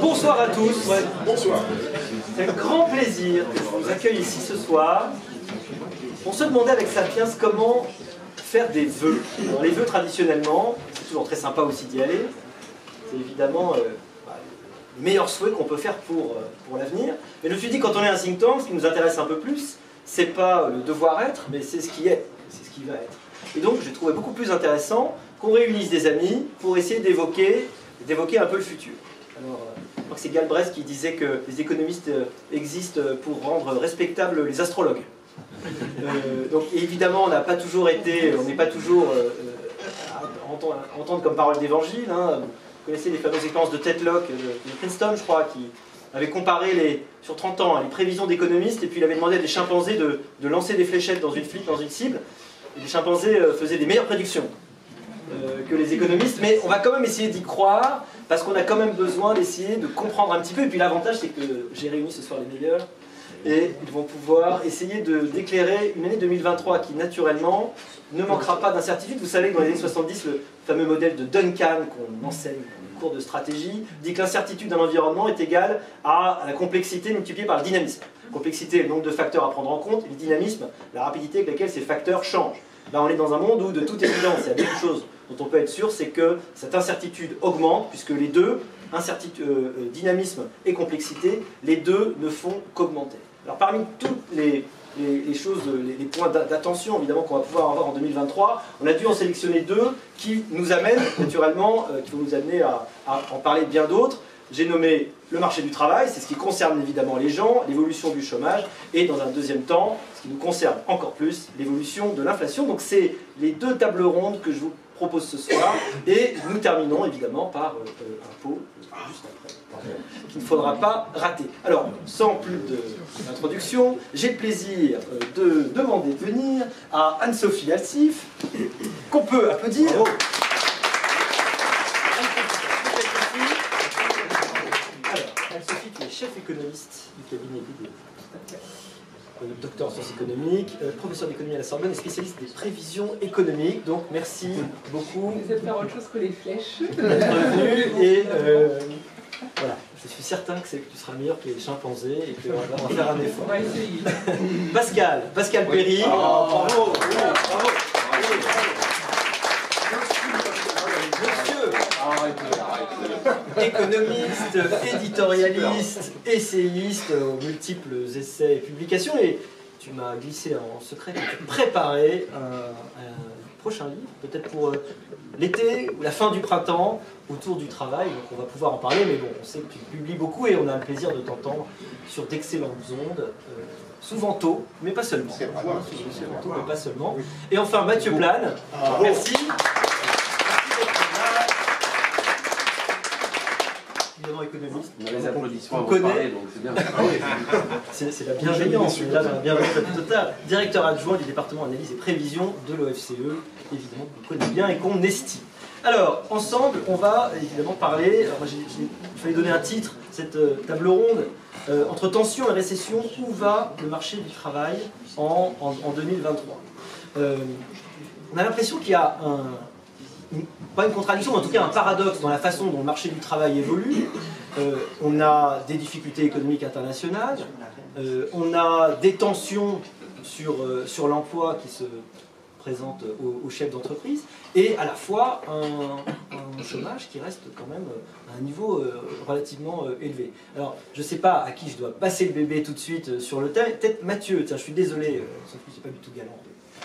Bonsoir à tous. Bonsoir. C'est un grand plaisir que je vous accueille ici ce soir. On se demandait avec Sapiens comment faire des vœux. Alors, les vœux traditionnellement, c'est toujours très sympa aussi d'y aller. C'est évidemment les meilleurs souhaits qu'on peut faire pour l'avenir. Mais je me suis dit, quand on est un think tank, ce qui nous intéresse un peu plus, c'est pas le devoir être, mais c'est ce qui est, c'est ce qui va être. Et donc j'ai trouvé beaucoup plus intéressant qu'on réunisse des amis pour essayer d'évoquer un peu le futur. Alors, je crois que c'est Galbraith qui disait que les économistes existent pour rendre respectables les astrologues. Donc évidemment, on n'est pas toujours à entendre comme parole d'évangile. Hein. Vous connaissez les fameuses expériences de Tetlock de Princeton, je crois, qui avait comparé sur 30 ans les prévisions d'économistes, et puis il avait demandé à des chimpanzés de lancer des fléchettes dans une cible. Et les chimpanzés faisaient des meilleures prédictions que les économistes, mais on va quand même essayer d'y croire, parce qu'on a quand même besoin d'essayer de comprendre un petit peu. Et puis l'avantage, c'est que j'ai réuni ce soir les meilleurs, et ils vont pouvoir essayer d'éclairer une année 2023 qui, naturellement, ne manquera pas d'incertitude. Vous savez que dans les années 70, le fameux modèle de Duncan, qu'on enseigne dans les cours de stratégie, dit que l'incertitude d'un environnement est égale à la complexité multipliée par le dynamisme. Complexité, le nombre de facteurs à prendre en compte, et le dynamisme, la rapidité avec laquelle ces facteurs changent. Là, on est dans un monde où, de toute évidence, il y a bien une chose dont on peut être sûr, c'est que cette incertitude augmente, puisque les deux, dynamisme et complexité, les deux ne font qu'augmenter. Alors parmi toutes les choses, les points d'attention évidemment qu'on va pouvoir avoir en 2023, on a dû en sélectionner deux qui nous amènent naturellement, qui vont nous amener à en parler de bien d'autres. J'ai nommé le marché du travail, c'est ce qui concerne évidemment les gens, l'évolution du chômage, et dans un deuxième temps, ce qui nous concerne encore plus, l'évolution de l'inflation. Donc c'est les deux tables rondes que je vous propose ce soir, et nous terminons évidemment par un pot juste après, qu'il ne faudra pas rater. Alors, sans plus d'introduction, j'ai le plaisir de demander de venir à Anne-Sophie Alsif, qu'on peut applaudir. Bravo. Anne-Sophie, tu es chef économiste du cabinet BDO. Docteur en sciences économiques, professeur d'économie à la Sorbonne et spécialiste des prévisions économiques. Donc merci beaucoup. Vous êtes faire autre chose que les flèches. D'être venu et voilà, je suis certain que tu seras meilleur que les chimpanzés et qu'on va faire un effort. On va essayer. Pascal Perry. Oh, bravo, bravo. Économiste, éditorialiste, essayiste, aux multiples essais et publications, et tu m'as glissé en secret que tu préparais un prochain livre, peut-être pour l'été ou la fin du printemps, autour du travail, donc on va pouvoir en parler, mais bon, on sait que tu publies beaucoup et on a le plaisir de t'entendre sur d'excellentes ondes, souvent tôt, mais pas seulement. Souvent tôt, mais pas seulement. Et enfin, Mathieu Plane, merci. Évidemment économiste. On a les applaudissements avant de parler, donc c'est bien. C'est la bienveillance, on est là dans la bienveillance totale. Directeur adjoint du département analyse et prévision de l'OFCE, évidemment qu'on connaît bien et qu'on estime. Alors, ensemble, on va évidemment parler, il fallait donner un titre, cette table ronde, entre tension et récession, où va le marché du travail en 2023 On a l'impression qu'il y a pas une contradiction, mais en tout cas un paradoxe dans la façon dont le marché du travail évolue. On a des difficultés économiques internationales, on a des tensions sur l'emploi qui se présentent aux chefs d'entreprise, et à la fois un chômage qui reste quand même à un niveau relativement élevé. Alors, je ne sais pas à qui je dois passer le bébé tout de suite sur le thème. Peut-être Mathieu, tiens, je suis désolé, sauf que c'est pas du tout galant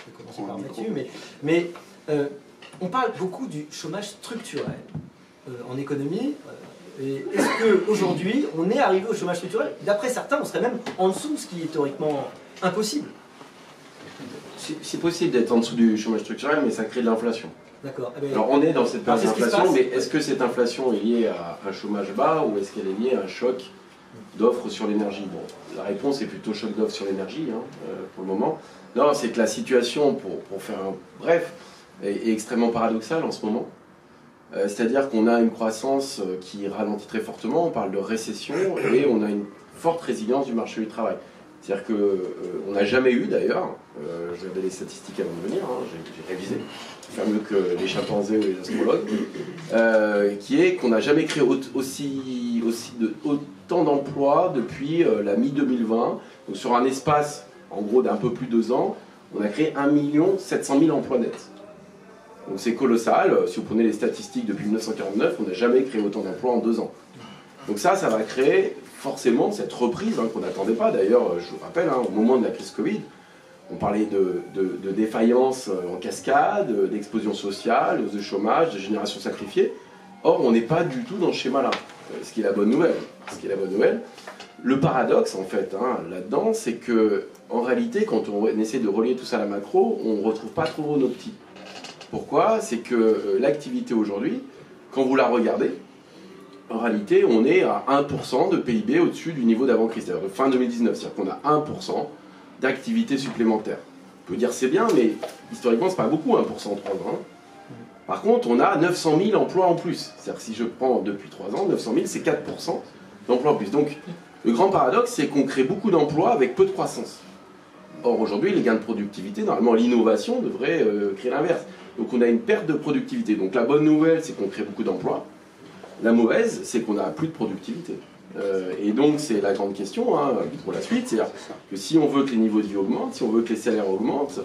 de commencer par Mathieu, mais on parle beaucoup du chômage structurel en économie. Est-ce qu'aujourd'hui, on est arrivé au chômage structurel? D'après certains, on serait même en dessous, ce qui est théoriquement impossible. C'est possible d'être en dessous du chômage structurel, mais ça crée de l'inflation. D'accord. Alors on est dans cette période d'inflation, mais est-ce que cette inflation est liée à un chômage bas ou est-ce qu'elle est liée à un choc d'offres sur l'énergie? Bon, la réponse est plutôt choc d'offres sur l'énergie pour le moment. Non, c'est que la situation, pour faire un bref, est extrêmement paradoxale en ce moment. C'est-à-dire qu'on a une croissance qui ralentit très fortement, on parle de récession, et on a une forte résilience du marché du travail. C'est-à-dire qu'on n'a jamais eu d'ailleurs, j'avais les statistiques avant de venir, hein, j'ai révisé, faire mieux que les chimpanzés ou les astrologues, qui est qu'on n'a jamais créé autant d'emplois depuis la mi-2020. Donc sur un espace, en gros, d'un peu plus de 2 ans, on a créé 1 700 000 emplois nets. Donc c'est colossal. Si vous prenez les statistiques depuis 1949, on n'a jamais créé autant d'emplois en 2 ans. Donc ça va créer forcément cette reprise qu'on n'attendait pas. D'ailleurs, je vous rappelle, au moment de la crise Covid, on parlait de défaillance en cascade, d'explosion sociale, de chômage, de génération sacrifiée. Or, on n'est pas du tout dans ce schéma-là, ce qui est la bonne nouvelle. Le paradoxe, en fait, là-dedans, c'est que, en réalité, quand on essaie de relier tout ça à la macro, on ne retrouve pas trop nos petits. Pourquoi? C'est que l'activité aujourd'hui, quand vous la regardez, en réalité, on est à 1% de PIB au-dessus du niveau d'avant-crise, c'est-à-dire de fin 2019. C'est-à-dire qu'on a 1% d'activité supplémentaire. On peut dire c'est bien, mais historiquement, c'est pas beaucoup, 1% en 3 ans. Par contre, on a 900 000 emplois en plus. C'est-à-dire que si je prends depuis 3 ans, 900 000, c'est 4% d'emplois en plus. Donc, le grand paradoxe, c'est qu'on crée beaucoup d'emplois avec peu de croissance. Or, aujourd'hui, les gains de productivité, normalement, l'innovation devrait créer l'inverse. Donc, on a une perte de productivité. Donc, la bonne nouvelle, c'est qu'on crée beaucoup d'emplois. La mauvaise, c'est qu'on n'a plus de productivité. Et donc, c'est la grande question pour la suite. C'est-à-dire que si on veut que les niveaux de vie augmentent, si on veut que les salaires augmentent,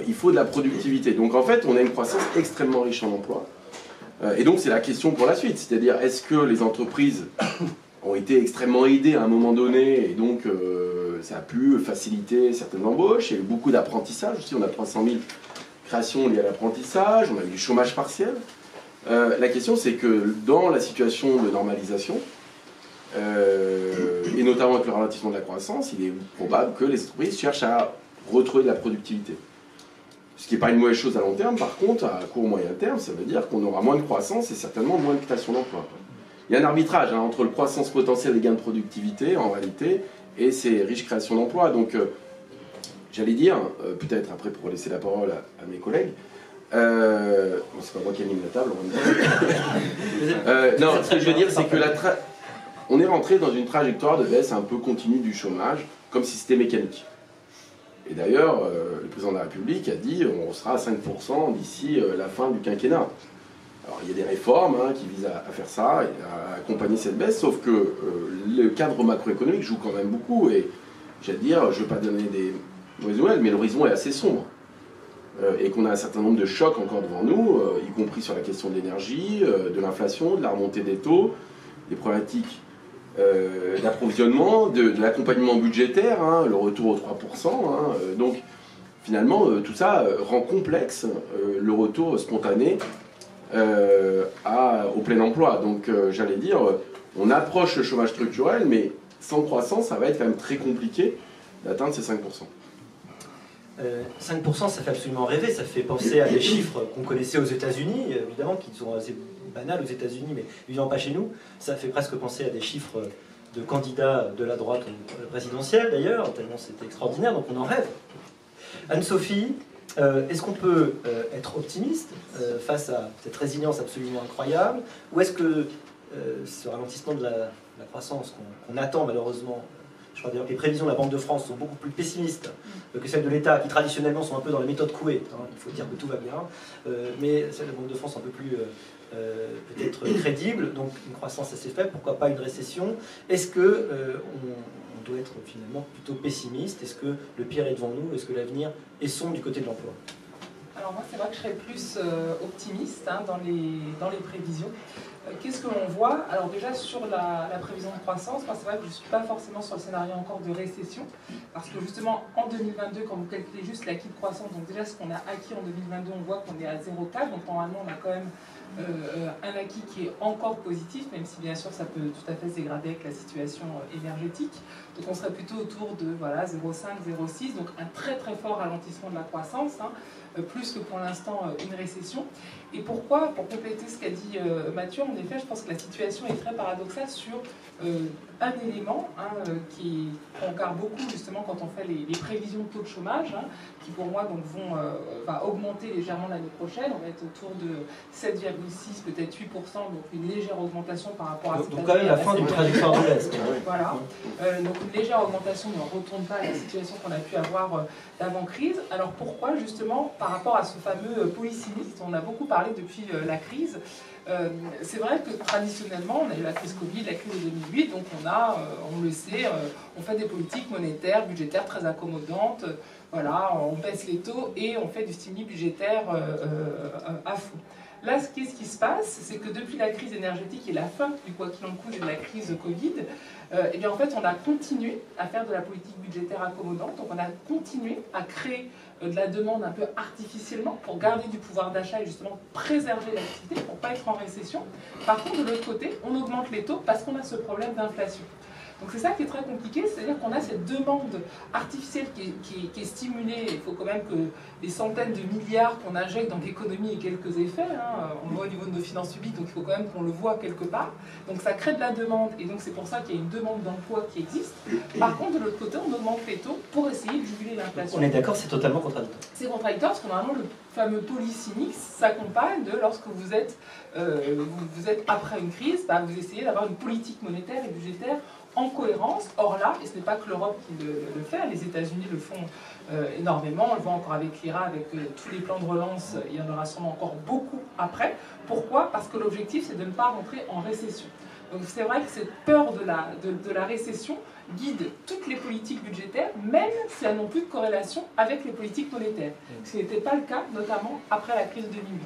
il faut de la productivité. Donc, en fait, on a une croissance extrêmement riche en emplois. Et donc, c'est la question pour la suite. C'est-à-dire, est-ce que les entreprises ont été extrêmement aidées à un moment donné, et donc ça a pu faciliter certaines embauches. Il y a eu beaucoup d'apprentissage aussi. On a 300 000 créations liées à l'apprentissage. On a eu du chômage partiel. La question, c'est que dans la situation de normalisation, et notamment avec le ralentissement de la croissance, il est probable que les entreprises cherchent à retrouver de la productivité. Ce qui n'est pas une mauvaise chose à long terme. Par contre, à court moyen terme, ça veut dire qu'on aura moins de croissance et certainement moins de création d'emplois. Il y a un arbitrage entre le croissance potentielle des gains de productivité, en réalité, et ces riches créations d'emplois. Donc, j'allais dire, peut-être après pour laisser la parole à mes collègues, c'est pas moi qui anime la table en même temps. Non, ce que je veux dire, c'est que on est rentré dans une trajectoire de baisse un peu continue du chômage, comme si c'était mécanique. Et d'ailleurs, le président de la République a dit on sera à 5% d'ici la fin du quinquennat. Alors il y a des réformes qui visent à faire ça, et à accompagner cette baisse, sauf que le cadre macroéconomique joue quand même beaucoup. Et j'allais dire, je ne veux pas donner des mauvaises nouvelles, mais l'horizon est assez sombre. Et qu'on a un certain nombre de chocs encore devant nous, y compris sur la question de l'énergie, de l'inflation, de la remontée des taux, des problématiques d'approvisionnement, de l'accompagnement budgétaire, le retour aux 3%. Donc finalement, tout ça rend complexe le retour spontané au plein emploi. Donc j'allais dire, on approche le chômage structurel, mais sans croissance, ça va être quand même très compliqué d'atteindre ces 5%. 5%, ça fait absolument rêver, ça fait penser à des chiffres qu'on connaissait aux États-Unis, évidemment, qui sont assez banals aux États-Unis, mais évidemment pas chez nous. Ça fait presque penser à des chiffres de candidats de la droite présidentielle, d'ailleurs, tellement c'était extraordinaire, donc on en rêve. Anne-Sophie, est-ce qu'on peut être optimiste face à cette résilience absolument incroyable, ou est-ce que ce ralentissement de la croissance qu'on attend malheureusement, je crois d'ailleurs que les prévisions de la Banque de France sont beaucoup plus pessimistes que celles de l'État, qui traditionnellement sont un peu dans la méthode Coué. Il faut dire que tout va bien, mais celles de la Banque de France sont un peu plus peut-être crédibles, donc une croissance assez faible, pourquoi pas une récession. Est-ce que on doit être finalement plutôt pessimiste? Est-ce que le pire est devant nous? Est-ce que l'avenir est sombre du côté de l'emploi? Alors moi, c'est vrai que je serais plus optimiste dans les prévisions. Qu'est-ce que l'on voit? Alors déjà sur la prévision de croissance, moi c'est vrai que je ne suis pas forcément sur le scénario encore de récession, parce que justement en 2022, quand vous calculez juste l'acquis de croissance, donc déjà ce qu'on a acquis en 2022, on voit qu'on est à 0,4, donc normalement on a quand même un acquis qui est encore positif, même si bien sûr ça peut tout à fait se dégrader avec la situation énergétique. Donc on serait plutôt autour de 0,5, 0,6, donc un très très fort ralentissement de la croissance, plus que pour l'instant une récession. Et pourquoi? Pour compléter ce qu'a dit Mathieu, en effet, je pense que la situation est très paradoxale sur un élément qu'on regarde beaucoup justement quand on fait les prévisions de taux de chômage, qui pour moi donc, va augmenter légèrement l'année prochaine. On va être autour de 7,5 6, peut-être 8%, donc une légère augmentation par rapport à cette année. Donc quand même la fin du trajectoire de l'Est. Voilà, donc une légère augmentation, mais on ne retourne pas à la situation qu'on a pu avoir d'avant-crise. Alors pourquoi justement par rapport à ce fameux policy mix dont on a beaucoup parlé depuis la crise? C'est vrai que traditionnellement, on a eu la crise Covid, la crise de 2008, donc on le sait, on fait des politiques monétaires, budgétaires très accommodantes, voilà, on baisse les taux et on fait du stimuli budgétaire à fond. Là, qu'est-ce qui se passe? C'est que depuis la crise énergétique et la fin du quoi qu'il en coûte et de la crise Covid, eh bien en fait, on a continué à faire de la politique budgétaire accommodante, donc on a continué à créer de la demande un peu artificiellement pour garder du pouvoir d'achat et justement préserver l'activité pour ne pas être en récession. Par contre, de l'autre côté, on augmente les taux parce qu'on a ce problème d'inflation. Donc c'est ça qui est très compliqué, c'est-à-dire qu'on a cette demande artificielle qui est stimulée. Il faut quand même que les centaines de milliards qu'on injecte dans l'économie aient quelques effets. On le voit au niveau de nos finances publiques, donc il faut quand même qu'on le voit quelque part. Donc ça crée de la demande, et donc c'est pour ça qu'il y a une demande d'emploi qui existe. Par contre, de l'autre côté, on augmente les taux pour essayer de juguler l'inflation. On est d'accord, c'est totalement contradictoire. C'est contradictoire parce que normalement le fameux policy mix s'accompagne de lorsque vous êtes après une crise, vous essayez d'avoir une politique monétaire et budgétaire en cohérence. Or là, et ce n'est pas que l'Europe qui le fait, les États-Unis le font énormément, on le voit encore avec l'IRA, avec tous les plans de relance, il y en aura sûrement encore beaucoup après. Pourquoi? Parce que l'objectif c'est de ne pas rentrer en récession. Donc c'est vrai que cette peur de la récession guide toutes les politiques budgétaires, même si elles n'ont plus de corrélation avec les politiques monétaires. Ce qui n'était pas le cas, notamment après la crise de 2008.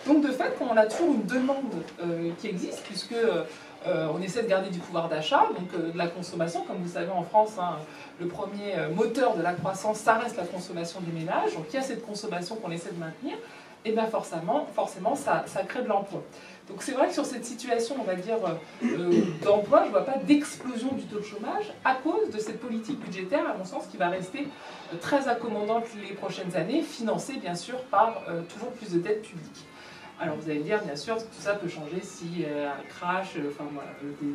Donc de fait, on a toujours une demande qui existe, puisque on essaie de garder du pouvoir d'achat, donc de la consommation. Comme vous savez, en France, le premier moteur de la croissance, ça reste la consommation des ménages. Donc il y a cette consommation qu'on essaie de maintenir, et bien forcément ça crée de l'emploi. Donc c'est vrai que sur cette situation, on va dire, d'emploi, je ne vois pas d'explosion du taux de chômage à cause de cette politique budgétaire, à mon sens, qui va rester très accommodante les prochaines années, financée bien sûr par toujours plus de dettes publiques. Alors vous allez me dire, bien sûr, tout ça peut changer si un crash, voilà, des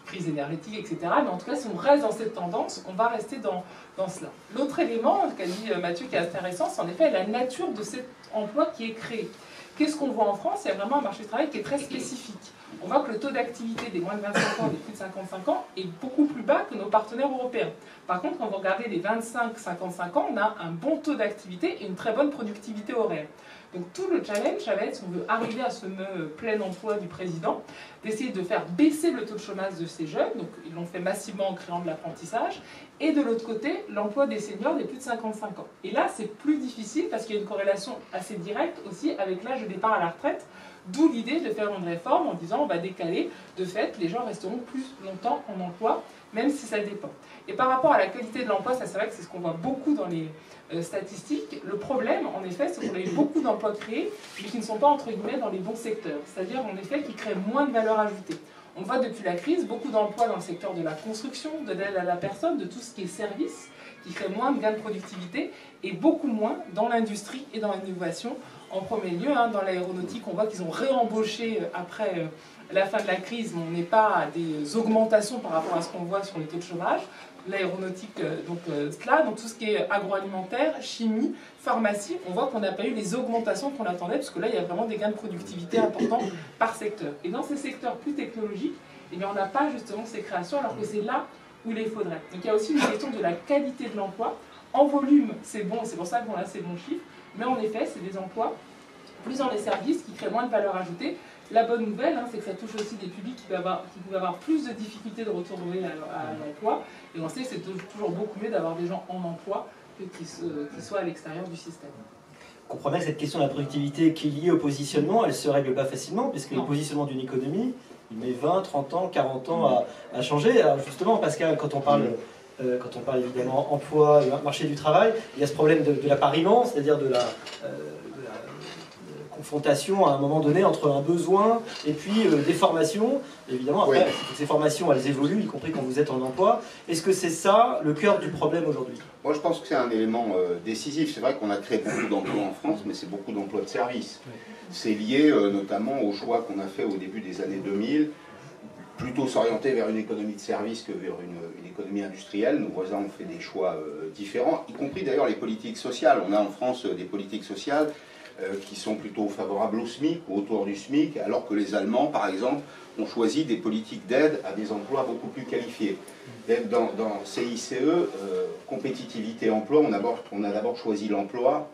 crises énergétiques, etc. Mais en tout cas, si on reste dans cette tendance, on va rester dans cela. L'autre élément qu'a dit Mathieu qui est intéressant, c'est en effet la nature de cet emploi qui est créé. Qu'est-ce qu'on voit en France? Il y a vraiment un marché du travail qui est très spécifique. On voit que le taux d'activité des moins de 25 ans, des plus de 55 ans, est beaucoup plus bas que nos partenaires européens. Par contre, quand vous regardez les 25-55 ans, on a un bon taux d'activité et une très bonne productivité horaire. Donc tout le challenge, ça va être, si on veut arriver à ce plein emploi du président, d'essayer de faire baisser le taux de chômage de ces jeunes, donc ils l'ont fait massivement en créant de l'apprentissage, et de l'autre côté, l'emploi des seniors des plus de 55 ans. Et là, c'est plus difficile parce qu'il y a une corrélation assez directe aussi avec l'âge de départ à la retraite, d'où l'idée de faire une réforme en disant on va décaler, de fait, les gens resteront plus longtemps en emploi, même si ça dépend. Et par rapport à la qualité de l'emploi, ça c'est vrai que c'est ce qu'on voit beaucoup dans les statistiques. Le problème, en effet, c'est qu'on a eu beaucoup d'emplois créés, mais qui ne sont pas, entre guillemets, dans les bons secteurs. C'est-à-dire, en effet, qui créent moins de valeur ajoutée. On voit depuis la crise beaucoup d'emplois dans le secteur de la construction, de l'aide à la personne, de tout ce qui est service, qui crée moins de gains de productivité, et beaucoup moins dans l'industrie et dans l'innovation. En premier lieu, dans l'aéronautique, on voit qu'ils ont réembauché après la fin de la crise, mais on n'est pas à des augmentations par rapport à ce qu'on voit sur les taux de chômage. L'aéronautique, donc tout ce qui est agroalimentaire, chimie, pharmacie, on voit qu'on n'a pas eu les augmentations qu'on attendait, parce que là, il y a vraiment des gains de productivité importants par secteur. Et dans ces secteurs plus technologiques, eh bien, on n'a pas justement ces créations, alors que c'est là où il les faudrait. Donc il y a aussi une question de la qualité de l'emploi. En volume, c'est bon, c'est pour ça qu'on a ces bons chiffres, mais en effet, c'est des emplois plus dans les services qui créent moins de valeur ajoutée. La bonne nouvelle, c'est que ça touche aussi des publics qui pouvaient avoir plus de difficultés de retourner à l'emploi. Et on sait que c'est toujours beaucoup mieux d'avoir des gens en emploi que qui soient à l'extérieur du système. On comprend bien que cette question de la productivité qui est liée au positionnement, elle ne se règle pas facilement, puisque le positionnement d'une économie, il met 20, 30 ans, 40 ans à changer. Alors justement, Pascal, quand on parle évidemment emploi, marché du travail, il y a ce problème de l'appariement, c'est-à-dire de la confrontation à un moment donné entre un besoin et puis des formations. Évidemment, après, toutes ces formations, elles évoluent, y compris quand vous êtes en emploi. Est-ce que c'est ça le cœur du problème aujourd'hui? Moi, je pense que c'est un élément décisif. C'est vrai qu'on a créé beaucoup d'emplois en France, mais c'est beaucoup d'emplois de services. C'est lié notamment au choix qu'on a fait au début des années 2000, plutôt s'orienter vers une économie de services que vers une économie industrielle. Nos voisins ont fait des choix différents, y compris d'ailleurs les politiques sociales. On a en France des politiques sociales qui sont plutôt favorables au SMIC ou autour du SMIC, alors que les Allemands, par exemple, ont choisi des politiques d'aide à des emplois beaucoup plus qualifiés. Dans CICE, compétitivité-emploi, on a d'abord choisi l'emploi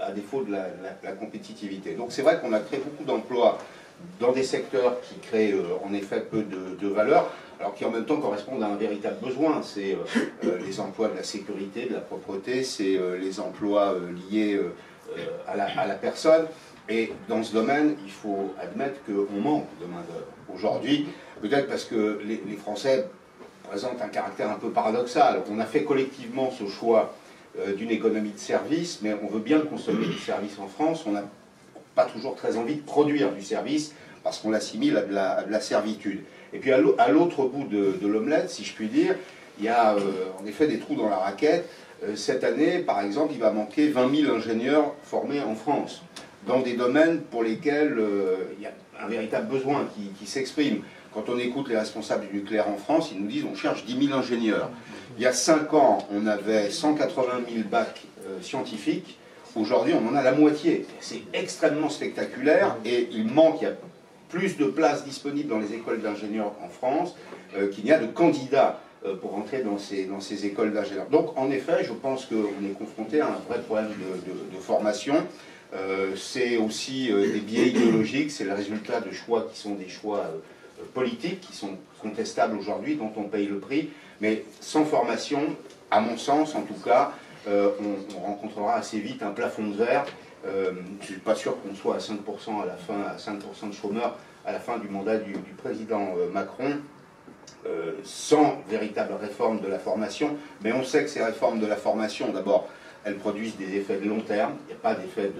à défaut de la compétitivité. Donc c'est vrai qu'on a créé beaucoup d'emplois dans des secteurs qui créent en effet peu de valeur, alors qui en même temps correspondent à un véritable besoin. C'est les emplois de la sécurité, de la propreté, c'est les emplois liés à la personne. Et dans ce domaine, il faut admettre qu'on manque de main-d'œuvre. Aujourd'hui, peut-être parce que les Français présentent un caractère un peu paradoxal. On a fait collectivement ce choix d'une économie de service, mais on veut bien consommer du service en France. On n'a pas toujours très envie de produire du service parce qu'on l'assimile à de la servitude. Et puis à l'autre bout de l'omelette, si je puis dire, il y a en effet des trous dans la raquette. Cette année, par exemple, il va manquer 20 000 ingénieurs formés en France, dans des domaines pour lesquels il y a un véritable besoin qui s'exprime. Quand on écoute les responsables du nucléaire en France, ils nous disent on cherche 10 000 ingénieurs. Il y a 5 ans, on avait 180 000 bacs scientifiques. Aujourd'hui, on en a la moitié. C'est extrêmement spectaculaire et il y a plus de places disponibles dans les écoles d'ingénieurs en France qu'il n'y a de candidats pour entrer dans ces écoles d'ingénieurs. Donc, en effet, je pense qu'on est confronté à un vrai problème de formation. C'est aussi des biais idéologiques, c'est le résultat de choix qui sont des choix politiques, qui sont contestables aujourd'hui, dont on paye le prix. Mais sans formation, à mon sens en tout cas, on rencontrera assez vite un plafond de verre. Je ne suis pas sûr qu'on soit à 5% à la fin, à 5% de chômeurs à la fin du mandat du président Macron, sans véritable réforme de la formation. Mais on sait que ces réformes de la formation, d'abord, elles produisent des effets de long terme, il n'y a pas d'effet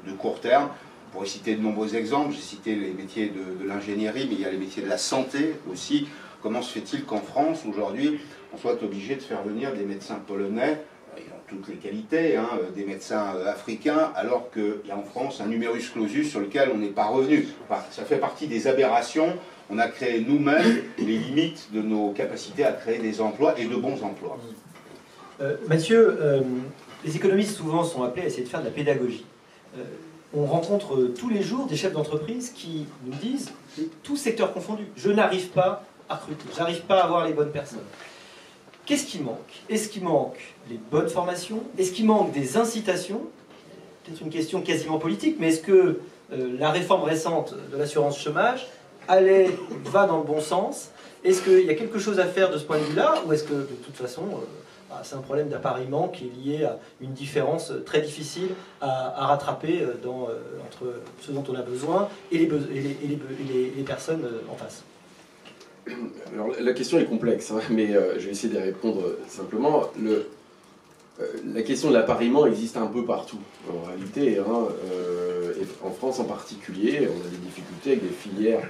de court terme. On pourrait citer de nombreux exemples, j'ai cité les métiers de l'ingénierie, mais il y a les métiers de la santé aussi. Comment se fait-il qu'en France, aujourd'hui, on soit obligé de faire venir des médecins polonais, ils ont toutes les qualités, hein, des médecins africains, alors qu'il y a en France un numerus clausus sur lequel on n'est pas revenu. Enfin, ça fait partie des aberrations. On a créé nous-mêmes les limites de nos capacités à créer des emplois et de bons emplois. Mathieu, les économistes souvent sont appelés à essayer de faire de la pédagogie. On rencontre tous les jours des chefs d'entreprise qui nous disent, tous secteurs confondus, je n'arrive pas à recruter, je n'arrive pas à avoir les bonnes personnes. Qu'est-ce qui manque? Est-ce qu'il manque les bonnes formations? Est-ce qu'il manque des incitations? Peut-être une question quasiment politique, mais est-ce que la réforme récente de l'assurance chômage va dans le bon sens? Est-ce qu'il y a quelque chose à faire de ce point de vue-là? Ou est-ce que, de toute façon, c'est un problème d'appariement qui est lié à une différence très difficile à rattraper entre ce dont on a besoin et les personnes en face? Alors, la question est complexe, hein, mais je vais essayer d'y répondre simplement. La question de l'appariement existe un peu partout, en réalité, hein, et en France en particulier. On a des difficultés avec des filières,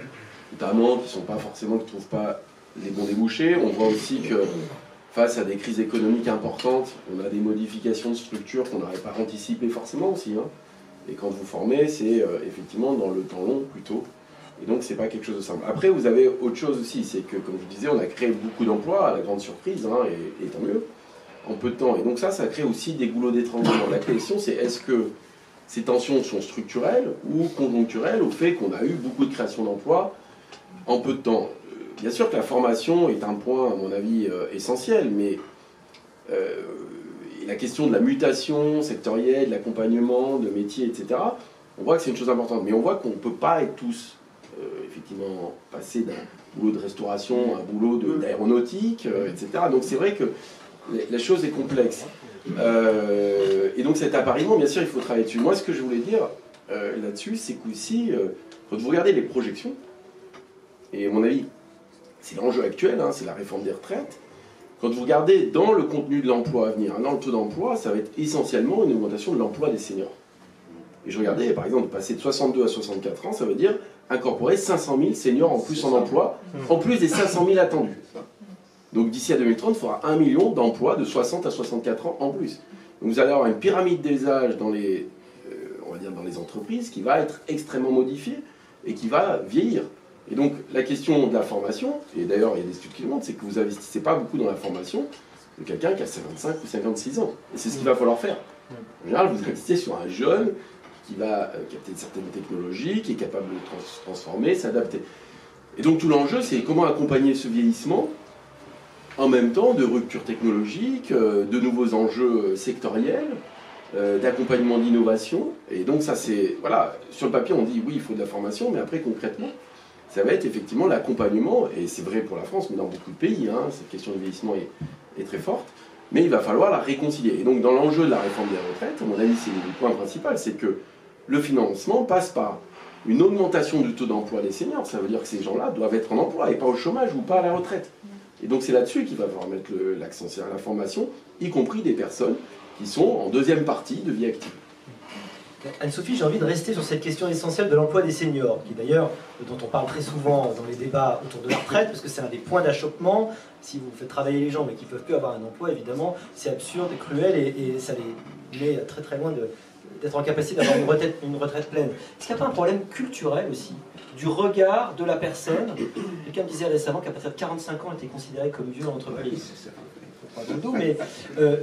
notamment, qui ne trouvent pas les bons débouchés. On voit aussi que face à des crises économiques importantes, on a des modifications de structure qu'on n'aurait pas anticipées forcément aussi. Hein. Et quand vous formez, c'est effectivement dans le temps long plutôt. Et donc, c'est pas quelque chose de simple. Après, vous avez autre chose aussi, c'est que, comme je disais, on a créé beaucoup d'emplois, à la grande surprise, hein, et tant mieux, en peu de temps. Et donc ça crée aussi des goulots d'étranglement. La question, c'est est-ce que ces tensions sont structurelles ou conjoncturelles au fait qu'on a eu beaucoup de création d'emplois en peu de temps? Bien sûr que la formation est un point, à mon avis, essentiel, mais la question de la mutation sectorielle, de l'accompagnement, de métiers, etc., on voit que c'est une chose importante. Mais on voit qu'on ne peut pas être tous effectivement passer d'un boulot de restauration à un boulot d'aéronautique, etc. Donc c'est vrai que la chose est complexe. Et donc cet appariement, bien sûr, il faut travailler dessus. Moi, ce que je voulais dire là-dessus, c'est qu'aussi, quand vous regardez les projections, et à mon avis, c'est l'enjeu actuel, hein, c'est la réforme des retraites, quand vous regardez dans le contenu de l'emploi à venir, dans le taux d'emploi, ça va être essentiellement une augmentation de l'emploi des seniors. Et je regardais, par exemple, passer de 62 à 64 ans, ça veut dire incorporer 500 000 seniors en plus en emploi, en plus des 500 000 attendus. Donc d'ici à 2030, il faudra 1 million d'emplois de 60 à 64 ans en plus. Donc vous allez avoir une pyramide des âges dans les, on va dire dans les entreprises qui va être extrêmement modifiée et qui va vieillir. Et donc la question de la formation, et d'ailleurs il y a des études qui le montrent, c'est que vous n'investissez pas beaucoup dans la formation de quelqu'un qui a 55 ou 56 ans. Et c'est ce qu'il va falloir faire. En général, vous investissez sur un jeune qui a peut-être certaines technologies, qui est capable de se transformer, s'adapter. Et donc tout l'enjeu, c'est comment accompagner ce vieillissement en même temps de rupture technologique, de nouveaux enjeux sectoriels, d'accompagnement d'innovation. Et donc ça c'est, voilà, sur le papier on dit oui il faut de la formation, mais après concrètement, ça va être effectivement l'accompagnement, et c'est vrai pour la France, mais dans beaucoup de pays, hein, cette question du vieillissement est très forte, mais il va falloir la réconcilier. Et donc dans l'enjeu de la réforme des retraites, à mon avis c'est le point principal, c'est que le financement passe par une augmentation du taux d'emploi des seniors. Ça veut dire que ces gens-là doivent être en emploi et pas au chômage ou pas à la retraite. Et donc c'est là-dessus qu'il va falloir mettre l'accent, c'est-à-dire la formation, y compris des personnes qui sont en deuxième partie de vie active. Anne-Sophie, j'ai envie de rester sur cette question essentielle de l'emploi des seniors, qui d'ailleurs, dont on parle très souvent dans les débats autour de la retraite, parce que c'est un des points d'achoppement. Si vous faites travailler les gens mais qui ne peuvent plus avoir un emploi, évidemment, c'est absurde et cruel, et ça les met très très loin d'être en capacité d'avoir une retraite pleine. Est-ce qu'il n'y a pas un problème culturel aussi, du regard de la personne? Quelqu'un me disait récemment qu'à partir de 45 ans, elle était considérée comme vieux en entreprise. Mais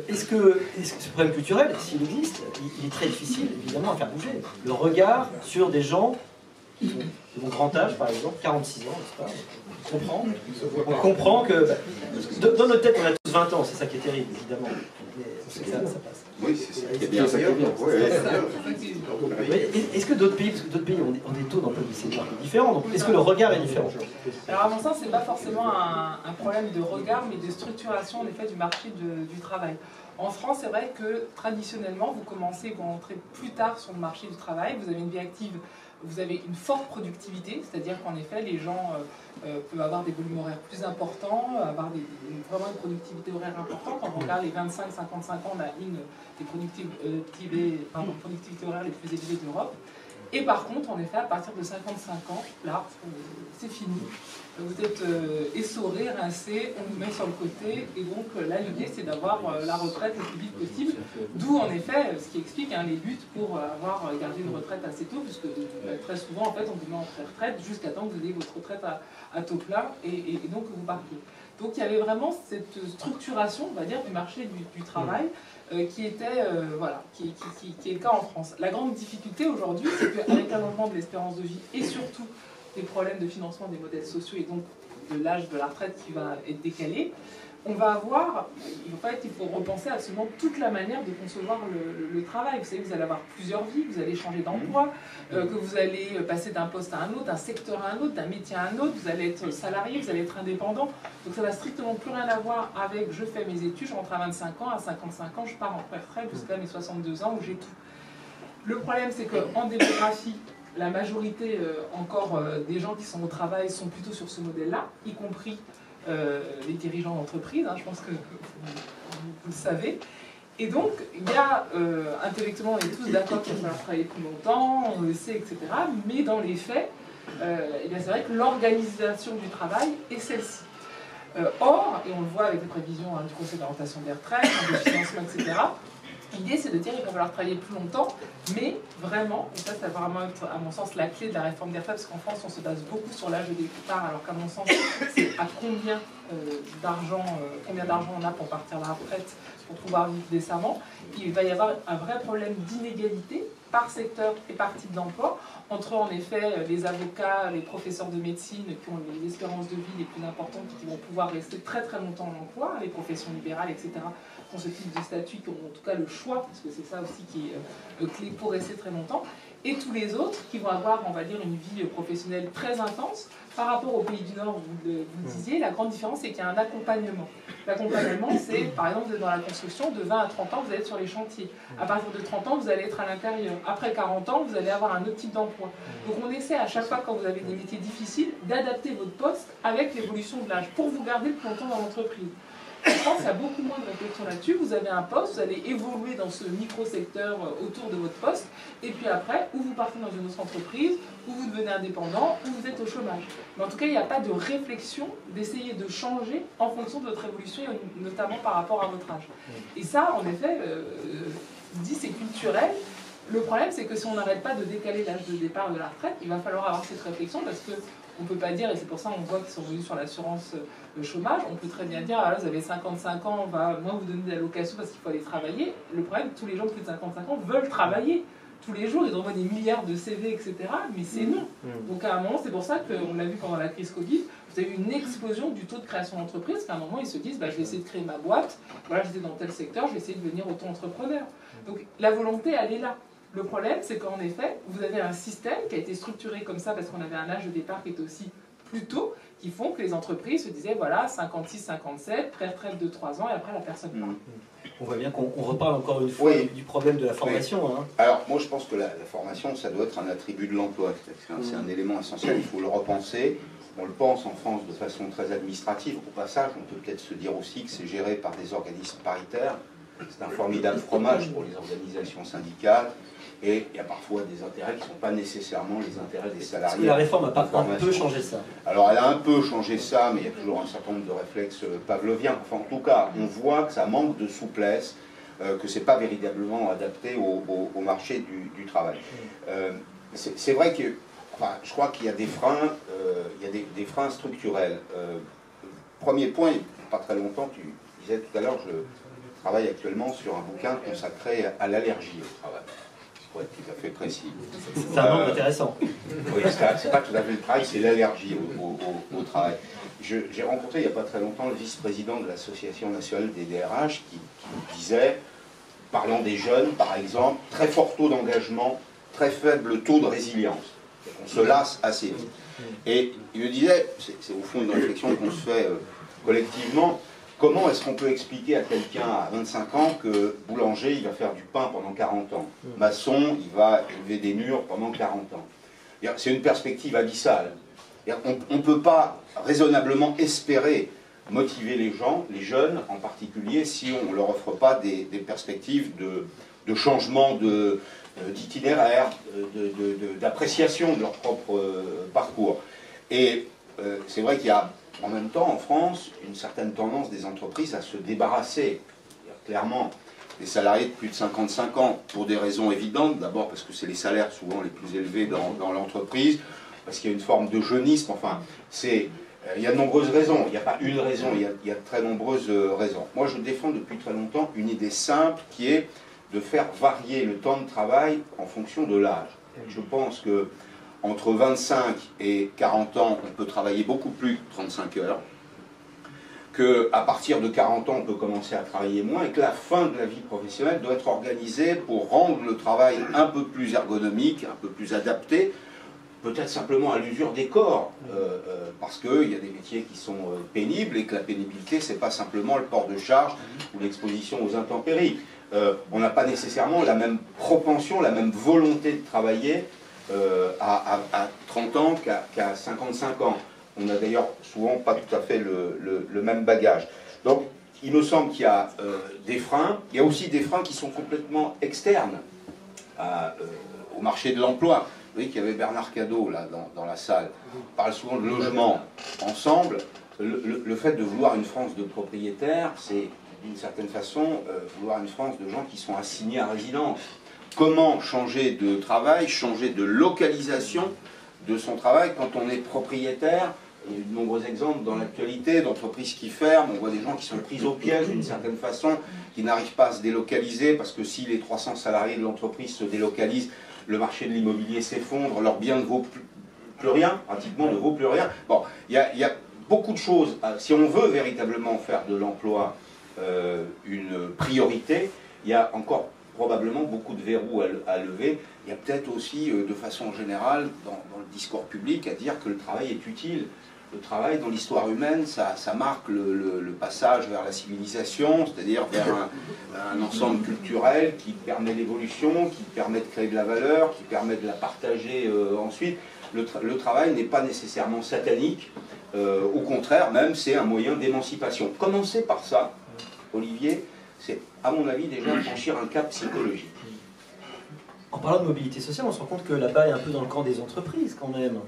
est-ce que ce problème culturel, s'il existe, il est très difficile évidemment à faire bouger? Le regard sur des gens qui ont de mon grand âge, par exemple, 46 ans, n'est-ce pas? On comprend que dans notre tête on a tous 20 ans, c'est ça qui est terrible évidemment, mais on sait que ça passe. Oui, c'est ça qui est bien. Est-ce que d'autres pays, parce que d'autres pays ont des taux d'emploi des seniors différents, donc est-ce que le regard est différent? Alors à mon sens, c'est pas forcément un problème de regard, mais de structuration en effet du marché du travail. En France, c'est vrai que traditionnellement, vous entrez plus tard sur le marché du travail, vous avez une vie active, vous avez une forte productivité, c'est-à-dire qu'en effet, les gens peuvent avoir des volumes horaires plus importants, avoir vraiment une productivité horaire importante. Quand on regarde les 25-55 ans, on a une des productivités horaires les plus élevées d'Europe. Et par contre, en effet, à partir de 55 ans, là, c'est fini. Vous êtes essoré, rincé, on vous met sur le côté. Et donc là, l'idée, c'est d'avoir la retraite le plus vite possible. D'où, en effet, ce qui explique les luttes pour avoir gardé une retraite assez tôt, puisque très souvent, en fait, on vous met en retraite jusqu'à temps que vous ayez votre retraite à taux plein et donc que vous partiez. Donc il y avait vraiment cette structuration, on va dire, du marché du travail qui était, qui est le cas en France. La grande difficulté aujourd'hui, c'est qu'avec l'allongement de l'espérance de vie et surtout des problèmes de financement des modèles sociaux et donc de l'âge de la retraite qui va être décalé, on va avoir, il faut repenser absolument toute la manière de concevoir le travail. Vous savez, vous allez avoir plusieurs vies, vous allez changer d'emploi, que vous allez passer d'un poste à un autre, d'un secteur à un autre, d'un métier à un autre, vous allez être salarié, vous allez être indépendant. Donc ça n'a strictement plus rien à voir avec je fais mes études, je rentre à 25 ans, à 55 ans, je pars en retraite jusqu'à mes 62 ans où j'ai tout. Le problème, c'est qu'en démographie, la majorité des gens qui sont au travail sont plutôt sur ce modèle-là, y compris les dirigeants d'entreprise, je pense que vous le savez. Et donc, il y a, intellectuellement, on est tous d'accord qu'il va falloir travailler plus longtemps, on le sait, etc. Mais dans les faits, c'est vrai que l'organisation du travail est celle-ci. Or, et on le voit avec les prévisions du Conseil d'orientation des retraites, des financements, etc., l'idée, c'est de dire qu'il va falloir travailler plus longtemps, mais vraiment, et ça va vraiment être, à mon sens, la clé de la réforme des retraites, parce qu'en France, on se base beaucoup sur l'âge de départ, alors qu'à mon sens, c'est à combien d'argent on a pour partir à la retraite, pour pouvoir vivre décemment. Il va y avoir un vrai problème d'inégalité par secteur et par type d'emploi, entre en effet les avocats, les professeurs de médecine qui ont les espérances de vie les plus importantes et qui vont pouvoir rester très très longtemps en emploi, les professions libérales, etc., dans ce type de statut qui ont en tout cas le choix, parce que c'est ça aussi qui est clé pour rester très longtemps, et tous les autres qui vont avoir, on va dire, une vie professionnelle très intense. Par rapport aux pays du Nord, vous le disiez, la grande différence, c'est qu'il y a un accompagnement. L'accompagnement, c'est, par exemple, vous êtes dans la construction, de 20 à 30 ans, vous allez être sur les chantiers. À partir de 30 ans, vous allez être à l'intérieur. Après 40 ans, vous allez avoir un autre type d'emploi. Donc on essaie à chaque fois, quand vous avez des métiers difficiles, d'adapter votre poste avec l'évolution de l'âge, pour vous garder plus longtemps dans l'entreprise. En France, il y a beaucoup moins de réflexion là-dessus. Vous avez un poste, vous allez évoluer dans ce micro-secteur autour de votre poste, et puis après, ou vous partez dans une autre entreprise, ou vous devenez indépendant, ou vous êtes au chômage. Mais en tout cas, il n'y a pas de réflexion d'essayer de changer en fonction de votre évolution, et notamment par rapport à votre âge. Et ça, en effet, dit c'est culturel. Le problème, c'est que si on n'arrête pas de décaler l'âge de départ de la retraite, il va falloir avoir cette réflexion, parce que on ne peut pas dire, et c'est pour ça qu'on voit qu'ils sont venus sur l'assurance chômage, on peut très bien dire, ah là, vous avez 55 ans, on va moins vous donner d'allocation parce qu'il faut aller travailler. Le problème, tous les gens de plus de 55 ans veulent travailler. tous les jours, ils envoient des milliards de CV, etc. Mais c'est non. Donc à un moment, c'est pour ça qu'on l'a vu pendant la crise Covid, vous avez eu une explosion du taux de création d'entreprises, qu'à un moment, ils se disent, bah, je vais essayer de créer ma boîte, voilà, j'étais dans tel secteur, je vais essayer de devenir auto-entrepreneur. Donc la volonté, elle est là. Le problème, c'est qu'en effet, vous avez un système qui a été structuré comme ça, parce qu'on avait un âge de départ qui était aussi plus tôt, qui font que les entreprises se disaient, voilà, 56, 57, pré-retraite de 3 ans, et après la personne part. On voit bien qu'on reparle encore une fois du problème de la formation. Oui. Alors, moi, je pense que la formation, ça doit être un attribut de l'emploi. C'est un élément essentiel, il faut le repenser. On le pense en France de façon très administrative. Au passage, on peut peut-être se dire aussi que c'est géré par des organismes paritaires. C'est un formidable fromage pour les organisations syndicales. Et il y a parfois des intérêts qui ne sont pas nécessairement les intérêts des salariés. Est-ce que la réforme n'a pas un peu changé ça? Alors elle a un peu changé ça, mais il y a toujours un certain nombre de réflexes pavloviens. Enfin, en tout cas, on voit que ça manque de souplesse, que ce n'est pas véritablement adapté au marché du travail. C'est vrai que, enfin, je crois qu'il y a des freins, des freins structurels. Premier point, il n'y a pas très longtemps, tu disais tout à l'heure, je travaille actuellement sur un bouquin consacré à l'allergie au travail. Pour être tout à fait précis. C'est un nombre intéressant. Oui, c'est pas tout à fait le travail, c'est l'allergie au travail. J'ai rencontré il n'y a pas très longtemps le vice-président de l'Association nationale des DRH qui disait, parlant des jeunes par exemple, très fort taux d'engagement, très faible taux de résilience. On se lasse assez vite. Et il me disait, c'est au fond une réflexion qu'on se fait collectivement, comment est-ce qu'on peut expliquer à quelqu'un à 25 ans que boulanger, il va faire du pain pendant 40 ans, maçon, il va élever des murs pendant 40 ans? C'est une perspective abyssale. On ne peut pas raisonnablement espérer motiver les gens, les jeunes en particulier, si on ne leur offre pas des perspectives de changement d'itinéraire, d'appréciation de leur propre parcours. Et c'est vrai qu'il y a en même temps, en France, une certaine tendance des entreprises à se débarrasser, clairement, des salariés de plus de 55 ans, pour des raisons évidentes. D'abord parce que c'est les salaires souvent les plus élevés dans l'entreprise, parce qu'il y a une forme de jeunisme. Enfin, il y a de nombreuses raisons. Il n'y a pas une raison, il y a de très nombreuses raisons. Moi, je défends depuis très longtemps une idée simple qui est de faire varier le temps de travail en fonction de l'âge. Je pense que entre 25 et 40 ans, on peut travailler beaucoup plus que 35 heures, qu'à partir de 40 ans, on peut commencer à travailler moins, et que la fin de la vie professionnelle doit être organisée pour rendre le travail un peu plus ergonomique, un peu plus adapté, peut-être simplement à l'usure des corps, parce qu'il y a des métiers qui sont pénibles, et que la pénibilité, ce n'est pas simplement le port de charge ou l'exposition aux intempéries. On n'a pas nécessairement la même propension, la même volonté de travailler à 30 ans qu'à 55 ans. On n'a d'ailleurs souvent pas tout à fait le même bagage. Donc il me semble qu'il y a des freins. Il y a aussi des freins qui sont complètement externes au marché de l'emploi. Vous voyez qu'il y avait Bernard Cadot là, dans la salle. On parle souvent de logement ensemble. Le fait de vouloir une France de propriétaires, c'est d'une certaine façon vouloir une France de gens qui sont assignés à résidence. Comment changer de travail, changer de localisation de son travail quand on est propriétaire? Il y a eu de nombreux exemples dans l'actualité d'entreprises qui ferment. On voit des gens qui sont pris au piège d'une certaine façon, qui n'arrivent pas à se délocaliser parce que si les 300 salariés de l'entreprise se délocalisent, le marché de l'immobilier s'effondre, leur bien ne vaut plus rien, pratiquement ne vaut plus rien. Bon, il y a beaucoup de choses. Si on veut véritablement faire de l'emploi une priorité, il y a encore probablement beaucoup de verrous à lever. Il y a peut-être aussi, de façon générale, dans le discours public, à dire que le travail est utile. Le travail, dans l'histoire humaine, ça marque le passage vers la civilisation, c'est-à-dire vers un ensemble culturel qui permet l'évolution, qui permet de créer de la valeur, qui permet de la partager ensuite. Le travail n'est pas nécessairement satanique, au contraire, même, c'est un moyen d'émancipation. Commencer par ça, Olivier, c'est, à mon avis, déjà franchir un cap psychologique. En parlant de mobilité sociale, on se rend compte que la balle est un peu dans le camp des entreprises, quand même.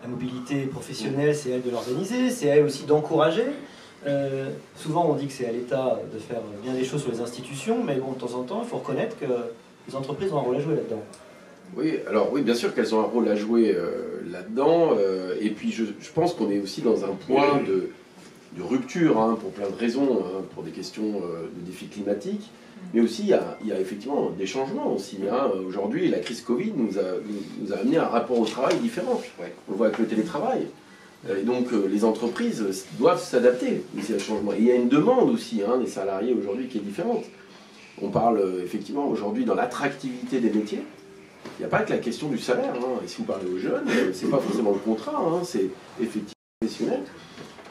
La mobilité professionnelle, c'est elle de l'organiser, c'est elle aussi d'encourager. Souvent, on dit que c'est à l'État de faire bien des choses sur les institutions, mais bon, de temps en temps, il faut reconnaître que les entreprises ont un rôle à jouer là-dedans. Oui, alors oui, bien sûr qu'elles ont un rôle à jouer là-dedans, et puis je pense qu'on est aussi dans un point de rupture, hein, pour plein de raisons, hein, pour des questions de défis climatiques, mais aussi il y a effectivement des changements aussi. Hein. Aujourd'hui, la crise Covid nous a amené un rapport au travail différent. On le voit avec le télétravail. Et donc les entreprises doivent s'adapter aussi à ce changement. Et il y a une demande aussi, hein, des salariés aujourd'hui qui est différente. On parle effectivement aujourd'hui dans l'attractivité des métiers. Il n'y a pas que la question du salaire. Hein. Et si vous parlez aux jeunes, c'est pas forcément le contrat, hein, c'est effectivement professionnel.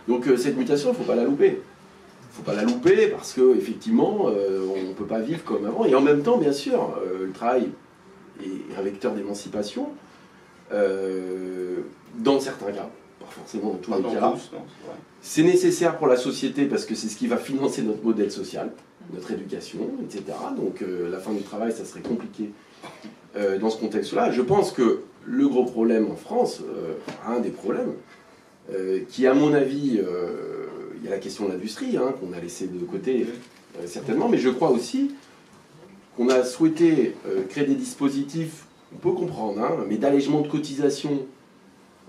Donc cette mutation, il ne faut pas la louper. Il ne faut pas la louper parce qu'effectivement, on ne peut pas vivre comme avant. Et en même temps, bien sûr, le travail est un vecteur d'émancipation dans certains cas. Pas forcément dans tous les cas. C'est nécessaire pour la société parce que c'est ce qui va financer notre modèle social, notre éducation, etc. Donc la fin du travail, ça serait compliqué dans ce contexte-là. Je pense que le gros problème en France, un des problèmes, qui à mon avis, il y a la question de l'industrie, hein, qu'on a laissé de côté certainement, mais je crois aussi qu'on a souhaité créer des dispositifs, on peut comprendre, hein, mais d'allègement de cotisation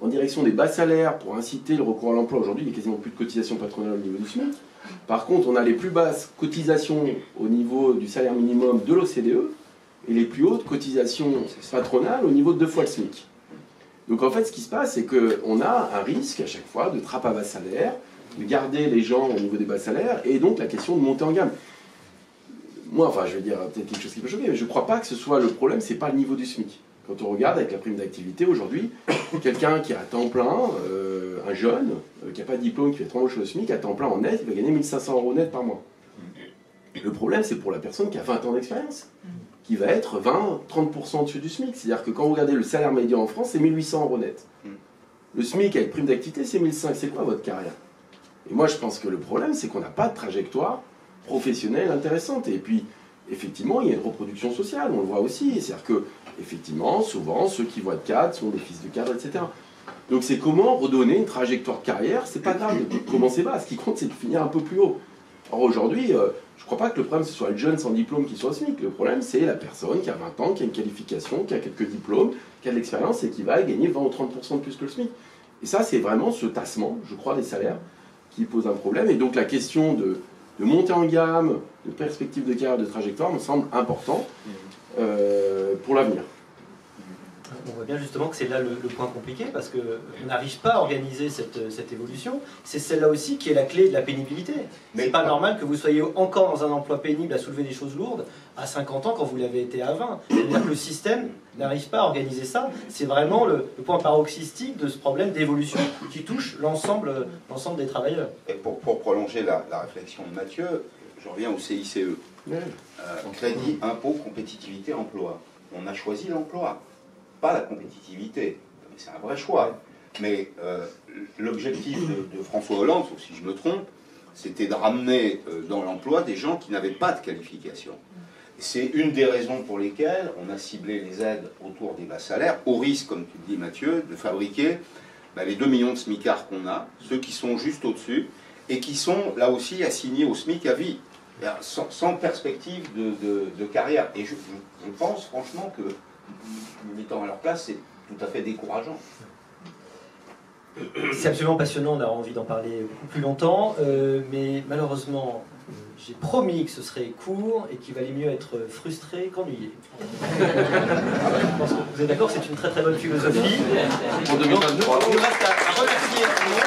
en direction des bas salaires pour inciter le recours à l'emploi. Aujourd'hui, il n'y a quasiment plus de cotisation patronale au niveau du SMIC. Par contre, on a les plus basses cotisations au niveau du salaire minimum de l'OCDE et les plus hautes cotisations patronales au niveau de 2 fois le SMIC. Donc en fait, ce qui se passe, c'est qu'on a un risque à chaque fois de trappe à bas salaire, de garder les gens au niveau des bas salaires, et donc la question de monter en gamme. Moi, enfin, je vais dire peut-être quelque chose qui peut choquer, mais je ne crois pas que ce soit le problème, c'est pas le niveau du SMIC. Quand on regarde avec la prime d'activité aujourd'hui, quelqu'un qui a à temps plein, un jeune, qui n'a pas de diplôme, qui fait 3 mois au SMIC, à temps plein en net, il va gagner 1 500 € net par mois. Le problème, c'est pour la personne qui a 20 ans d'expérience, qui va être 20-30% au-dessus du SMIC. C'est-à-dire que quand vous regardez le salaire médian en France, c'est 1 800 € net. Le SMIC avec prime d'activité, c'est 1 500. C'est quoi votre carrière? Et moi, je pense que le problème, c'est qu'on n'a pas de trajectoire professionnelle intéressante. Et puis, effectivement, il y a une reproduction sociale, on le voit aussi. C'est-à-dire que, effectivement, souvent, ceux qui voient de cadre sont des fils de cadre, etc. Donc c'est comment redonner une trajectoire de carrière. C'est pas grave de commencer bas, ce qui compte, c'est de finir un peu plus haut. Or aujourd'hui, je ne crois pas que le problème, ce soit le jeune sans diplôme qui soit au SMIC. Le problème, c'est la personne qui a 20 ans, qui a une qualification, qui a quelques diplômes, qui a de l'expérience et qui va gagner 20 ou 30% de plus que le SMIC. Et ça, c'est vraiment ce tassement, je crois, des salaires qui pose un problème. Et donc la question de monter en gamme, de perspective de carrière, de trajectoire, me semble important pour l'avenir. On voit bien justement que c'est là le point compliqué, parce qu'on n'arrive pas à organiser cette évolution. C'est celle-là aussi qui est la clé de la pénibilité. Mais c'est pas normal que vous soyez encore dans un emploi pénible à soulever des choses lourdes à 50 ans quand vous l'avez été à 20. C'est-à-dire que le système n'arrive pas à organiser ça. C'est vraiment le point paroxystique de ce problème d'évolution qui touche l'ensemble des travailleurs. Et pour prolonger la réflexion de Mathieu, je reviens au CICE. Crédit, impôt, compétitivité, emploi. On a choisi l'emploi, pas la compétitivité. C'est un vrai choix. Mais l'objectif de François Hollande, sauf si je me trompe, c'était de ramener dans l'emploi des gens qui n'avaient pas de qualification. C'est une des raisons pour lesquelles on a ciblé les aides autour des bas salaires, au risque, comme tu le dis Mathieu, de fabriquer les 2 millions de smicards qu'on a, ceux qui sont juste au-dessus, et qui sont là aussi assignés au SMIC à vie, sans perspective de carrière. Et je pense franchement que, me mettant à leur place, c'est tout à fait décourageant. C'est absolument passionnant, on a envie d'en parler beaucoup plus longtemps, mais malheureusement, j'ai promis que ce serait court et qu'il valait mieux être frustré qu'ennuyé. Je pense que vous êtes d'accord, c'est une très très bonne philosophie. Pour 2023. Il nous reste à remercier tout le monde.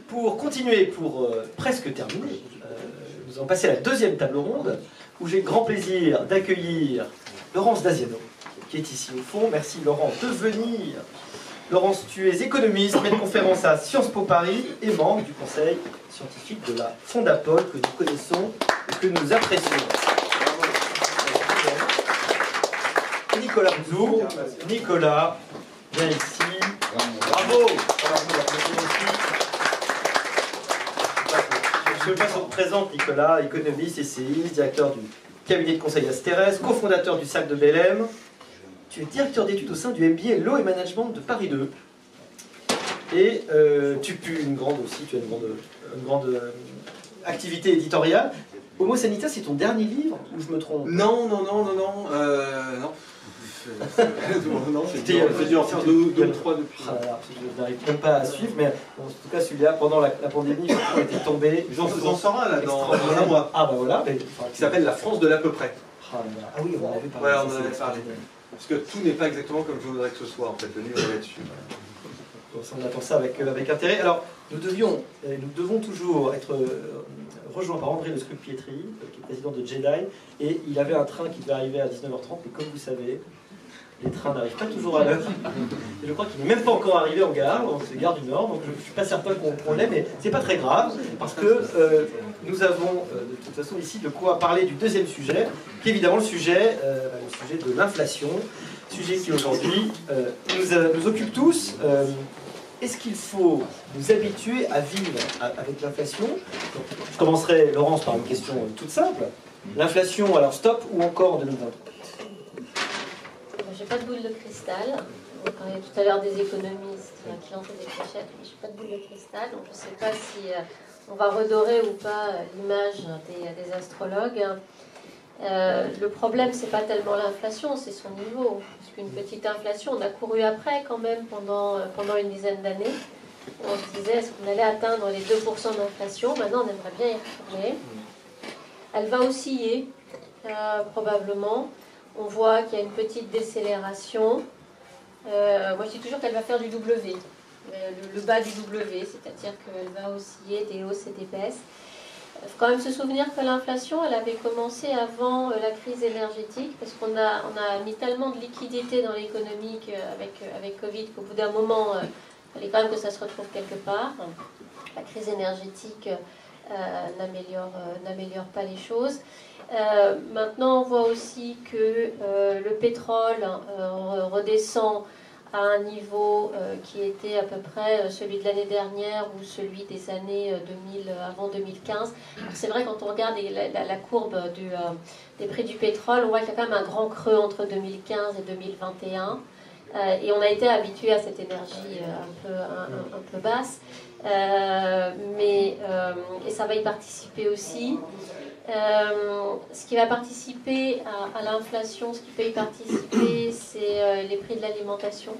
Pour continuer, pour presque terminer, nous allons passer à la deuxième table ronde, où j'ai le grand plaisir d'accueillir Laurence Daziano, qui est ici au fond. Merci Laurent de venir. Laurence, tu es économiste, maître de conférence à Sciences Po Paris et membre du conseil scientifique de la Fondapol, que nous connaissons et que nous apprécions. Nicolas Bouzou. Nicolas, viens ici. Bravo. Je me présente Nicolas, économiste, essayiste, directeur du cabinet de conseil Asterès, cofondateur du SAC de Belém. Tu es directeur d'études au sein du MBA Law et Management de Paris 2. Et tu as une grande activité éditoriale. Homo Sanitas, c'est ton dernier livre, ou je me trompe? Non. Non, c'est dû en faire deux ou trois depuis. Je n'arrive même pas à suivre, mais en tout cas celui-là, pendant la pandémie, il était tombé. J'en sors un là dans un mois. Ah bah voilà. Qui s'appelle La France de l'à peu près. Ah oui, on en avait parlé. Voilà, on en avait parlé. Parce que tout n'est pas exactement comme je voudrais que ce soit, en fait. Le livre est là-dessus. On attend ça avec intérêt. Alors, nous devons toujours être rejoints par André Le Scruc-Pietri, qui est président de Jedi, et il avait un train qui devait arriver à 19h30, mais comme vous savez, les trains n'arrivent pas toujours à l'heure. Et je crois qu'il n'est même pas encore arrivé en gare, c'est Gare du Nord, donc je ne suis pas certain qu'on l'ait, mais c'est pas très grave, parce que nous avons de toute façon ici de quoi parler du deuxième sujet, qui est évidemment le sujet de l'inflation, sujet qui aujourd'hui nous occupe tous. Est-ce qu'il faut nous habituer à vivre avec l'inflation? Je commencerai, Laurence, par une question toute simple. L'inflation, alors stop ou encore en 2023? J'ai pas de boule de cristal. On parlait tout à l'heure des économistes qui lançaient des fléchettes, mais j'ai pas de boule de cristal, donc je ne sais pas si on va redorer ou pas l'image des astrologues. Le problème, c'est pas tellement l'inflation, c'est son niveau. Parce qu'une petite inflation, on a couru après quand même pendant une dizaine d'années. On se disait, est-ce qu'on allait atteindre les 2% d'inflation? Maintenant, on aimerait bien y retourner. Elle va osciller, probablement. On voit qu'il y a une petite décélération. Moi, je dis toujours qu'elle va faire du W. Le bas du W, c'est-à-dire qu'elle va osciller des hausses et des baisses. Il faut quand même se souvenir que l'inflation, elle avait commencé avant la crise énergétique, parce qu'on a mis tellement de liquidités dans l'économie avec Covid qu'au bout d'un moment, il fallait quand même que ça se retrouve quelque part. La crise énergétique n'améliore pas les choses. Maintenant, on voit aussi que le pétrole redescend à un niveau qui était à peu près celui de l'année dernière ou celui des années 2000, avant 2015. C'est vrai, quand on regarde la courbe des prix du pétrole, on voit qu'il y a quand même un grand creux entre 2015 et 2021. Et on a été habitué à cette énergie un peu basse. Et ça va y participer aussi. Ce qui va participer à l'inflation, ce qui peut y participer, c'est les prix de l'alimentation.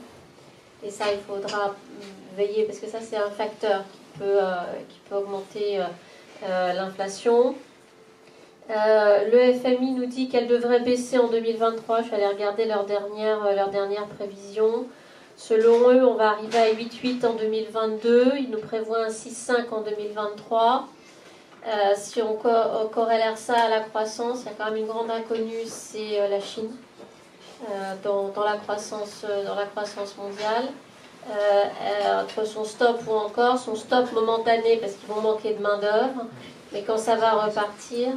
Et ça, il faudra veiller, parce que ça, c'est un facteur qui peut augmenter l'inflation. Le FMI nous dit qu'elle devrait baisser en 2023. Je suis allée regarder leur dernière prévision. Selon eux, on va arriver à 8,8 en 2022. Ils nous prévoient un 6,5 en 2023. Si on corrélère ça à la croissance, il y a quand même une grande inconnue, c'est la Chine dans la croissance mondiale. Entre son stop ou encore son stop momentané parce qu'ils vont manquer de main d'œuvre, mais quand ça va repartir,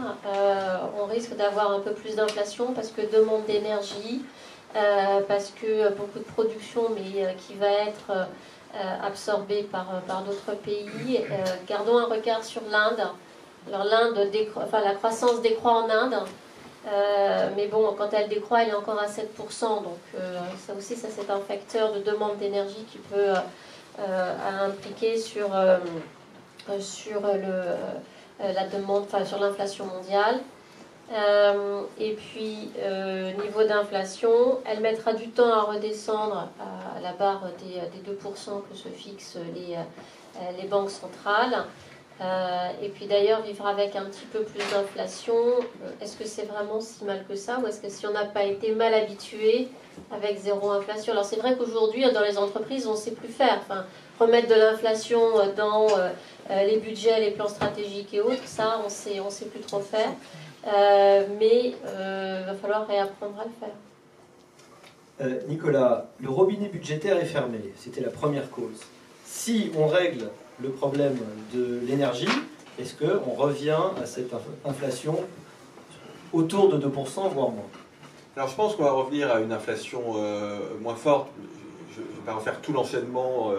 on risque d'avoir un peu plus d'inflation parce que demande d'énergie, parce que beaucoup de production, mais qui va être absorbée par d'autres pays. Gardons un regard sur l'Inde. Alors la croissance décroît en Inde, mais bon, quand elle décroît, elle est encore à 7%, donc ça aussi, c'est un facteur de demande d'énergie qui peut impliquer sur la demande, sur l'inflation mondiale. Et puis, niveau d'inflation, elle mettra du temps à redescendre à la barre des 2% que se fixent les banques centrales. Et puis d'ailleurs, vivre avec un petit peu plus d'inflation, est-ce que c'est vraiment si mal que ça? Ou est-ce que si on n'a pas été mal habitué avec zéro inflation? Alors c'est vrai qu'aujourd'hui, dans les entreprises, on ne sait plus faire. Enfin, remettre de l'inflation dans les budgets, les plans stratégiques et autres, ça, on sait plus trop faire. Mais il va falloir réapprendre à le faire. Nicolas, le robinet budgétaire est fermé. C'était la première cause. Si on règle le problème de l'énergie, est-ce qu'on revient à cette inflation autour de 2%, voire moins? Alors je pense qu'on va revenir à une inflation moins forte. Je ne vais pas refaire tout l'enchaînement,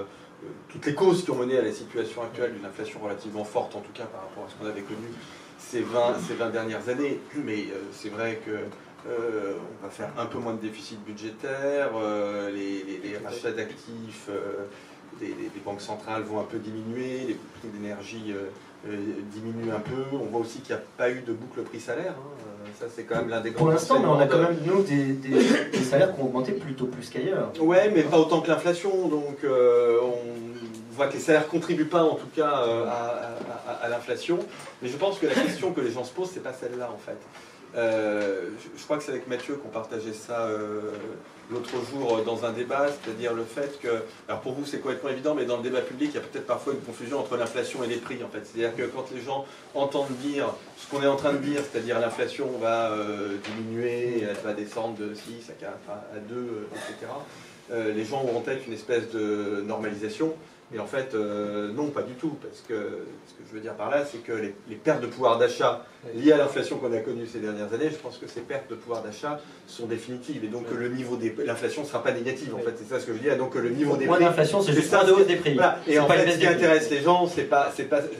toutes les causes qui ont mené à la situation actuelle d'une inflation relativement forte, en tout cas par rapport à ce qu'on avait connu ces 20 dernières années. Mais c'est vrai qu'on va faire un peu moins de déficit budgétaire, les rachats d'actifs des banques centrales vont un peu diminuer, les prix d'énergie diminuent un peu. On voit aussi qu'il n'y a pas eu de boucle prix-salaire. Ça, c'est quand même l'un des grands. Pour l'instant, mais on a quand même, nous, des salaires qui ont augmenté plutôt plus qu'ailleurs. Ouais, mais pas autant que l'inflation. Donc, on voit que les salaires ne contribuent pas, en tout cas, à l'inflation. Mais je pense que la question que les gens se posent, c'est pas celle-là, en fait. Je crois que c'est avec Mathieu qu'on partageait ça l'autre jour dans un débat, c'est-à-dire le fait que, alors pour vous c'est complètement évident, mais dans le débat public il y a peut-être parfois une confusion entre l'inflation et les prix en fait. C'est-à-dire que quand les gens entendent dire ce qu'on est en train de dire, c'est-à-dire l'inflation va diminuer, elle va descendre de 6 à 4 à 2, etc., les gens ont en tête une espèce de normalisation. Et en fait, non, pas du tout, parce que ce que je veux dire par là, c'est que les pertes de pouvoir d'achat liées à l'inflation qu'on a connue ces dernières années, je pense que ces pertes de pouvoir d'achat sont définitives, et donc le niveau des l'inflation ne sera pas négative, en fait, c'est ça ce que je dis, et donc le niveau des prix... Moins d'inflation, c'est juste moins de hausse des prix. Voilà. Et en fait, ce qui intéresse les gens, c'est pas...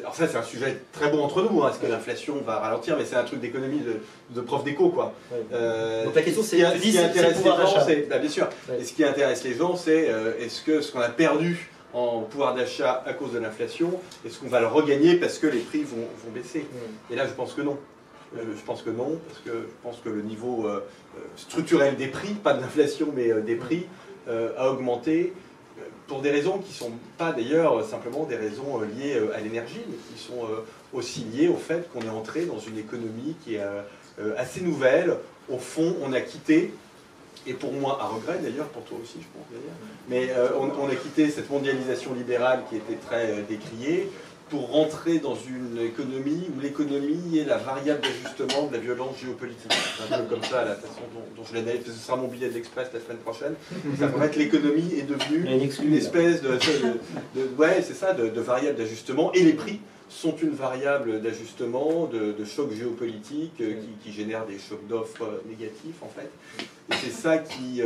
Alors ça, c'est un sujet très bon entre nous, hein, est-ce que l'inflation va ralentir, mais c'est un truc d'économie de prof d'éco, quoi. Donc la question, c'est ce qui intéresse les gens, c'est... Bien sûr, ouais. Et ce qui intéresse les gens, c'est est-ce que ce qu'on a perdu en pouvoir d'achat à cause de l'inflation, est-ce qu'on va le regagner parce que les prix vont baisser? Et là, je pense que non. Je pense que non, parce que je pense que le niveau structurel des prix, pas de l'inflation, mais des prix, a augmenté pour des raisons qui ne sont pas d'ailleurs simplement des raisons liées à l'énergie, mais qui sont aussi liées au fait qu'on est entré dans une économie qui est assez nouvelle. Au fond, on a quitté, et pour moi, à regret d'ailleurs, pour toi aussi je pense d'ailleurs, mais on a quitté cette mondialisation libérale qui était très décriée pour rentrer dans une économie où l'économie est la variable d'ajustement de la violence géopolitique. C'est un peu comme ça la façon dont je l'analyse, ce sera mon billet de l'Express la semaine prochaine. Ça pourrait être l'économie est devenue une espèce de variable d'ajustement, et les prix sont une variable d'ajustement, de choc géopolitique qui génère des chocs d'offres négatifs en fait. Et c'est ça qui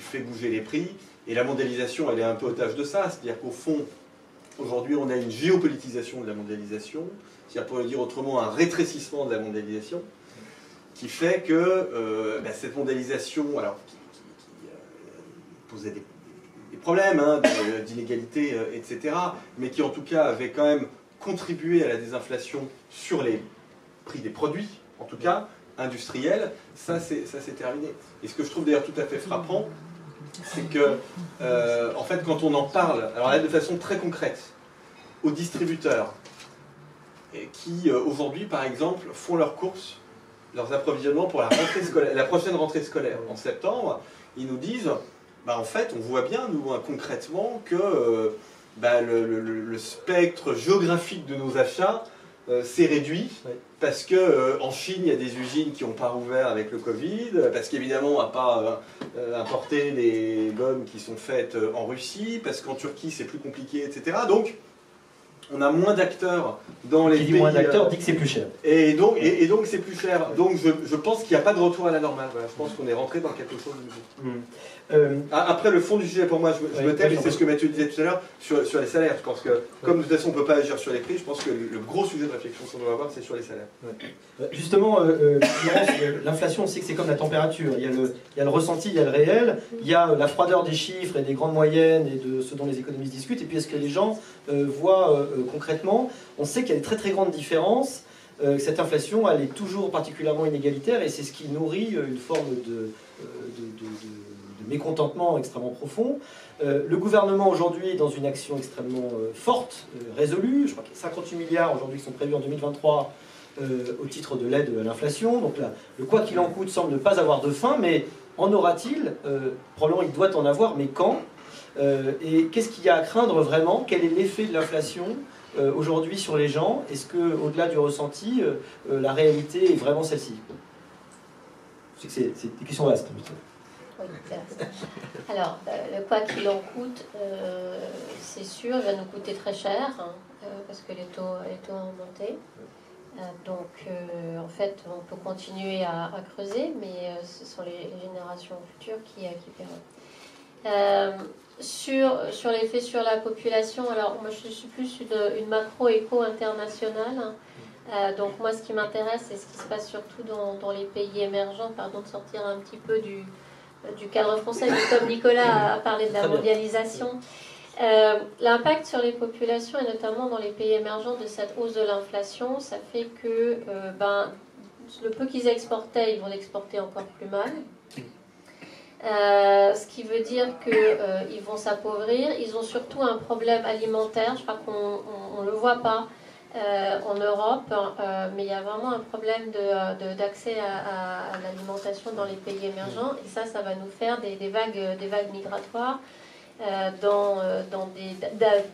fait bouger les prix. Et la mondialisation, elle est un peu otage de ça. C'est-à-dire qu'au fond, aujourd'hui, on a une géopolitisation de la mondialisation. C'est-à-dire, pour le dire autrement, un rétrécissement de la mondialisation qui fait que cette mondialisation, alors, qui posait des problèmes d'inégalité, etc., mais qui en tout cas avait quand même contribué à la désinflation sur les prix des produits, en tout cas industriels, ça c'est terminé. Et ce que je trouve d'ailleurs tout à fait frappant, c'est que, en fait, quand on en parle, alors là de façon très concrète, aux distributeurs, qui aujourd'hui, par exemple, font leurs courses, leurs approvisionnements pour la prochaine rentrée scolaire en septembre, ils nous disent, en fait, on voit bien, nous, concrètement, que le spectre géographique de nos achats s'est réduit, parce qu'en Chine, il y a des usines qui n'ont pas rouvert avec le Covid, parce qu'évidemment, on ne va pas importer les gommes qui sont faites en Russie, parce qu'en Turquie, c'est plus compliqué, etc. Donc, on a moins d'acteurs dans les pays... moins d'acteurs dit que c'est plus cher. Et donc c'est plus cher. Donc je pense qu'il n'y a pas de retour à la normale. Voilà, je pense qu'on est rentré dans quelque chose de nouveau. Après, le fond du sujet, pour moi, je me tais, c'est ce que Mathieu disait tout à l'heure, sur les salaires. Je pense que, comme de toute façon, on ne peut pas agir sur les prix, je pense que le gros sujet de réflexion qu'on doit avoir, c'est sur les salaires. Justement, l'inflation, on sait que c'est comme la température. Il y a le ressenti, il y a le réel, il y a la froideur des chiffres et des grandes moyennes et de ce dont les économistes discutent, et puis est-ce que les gens voient concrètement. On sait qu'il y a des très très grandes différences. Cette inflation, elle est toujours particulièrement inégalitaire, et c'est ce qui nourrit une forme de mécontentement extrêmement profond. Le gouvernement aujourd'hui est dans une action extrêmement forte, résolue. Je crois qu'il y a 58 milliards aujourd'hui qui sont prévus en 2023 au titre de l'aide à l'inflation. Donc là, le quoi qu'il en coûte semble ne pas avoir de fin, mais en aura-t-il? Probablement il doit en avoir, mais quand? Et qu'est-ce qu'il y a à craindre vraiment? Quel est l'effet de l'inflation aujourd'hui sur les gens? Est-ce qu'au-delà du ressenti, la réalité est vraiment celle-ci? Je sais que c'est des questions vastes. Oui, alors, le quoi qu'il en coûte, c'est sûr, il va nous coûter très cher, parce que les taux ont monté. En fait, on peut continuer à creuser, mais ce sont les générations futures qui paieront. Sur l'effet sur la population, alors moi je suis plus une macro-éco internationale. Donc moi ce qui m'intéresse, c'est ce qui se passe surtout dans les pays émergents, pardon de sortir un petit peu du cadre français, mais comme Nicolas a parlé de la mondialisation. L'impact sur les populations, et notamment dans les pays émergents, de cette hausse de l'inflation, ça fait que le peu qu'ils exportaient, ils vont l'exporter encore plus mal. Ce qui veut dire qu'ils vont s'appauvrir. Ils ont surtout un problème alimentaire. Je crois qu'on ne le voit pas en Europe, mais il y a vraiment un problème d'accès à l'alimentation dans les pays émergents. Et ça va nous faire des vagues migratoires.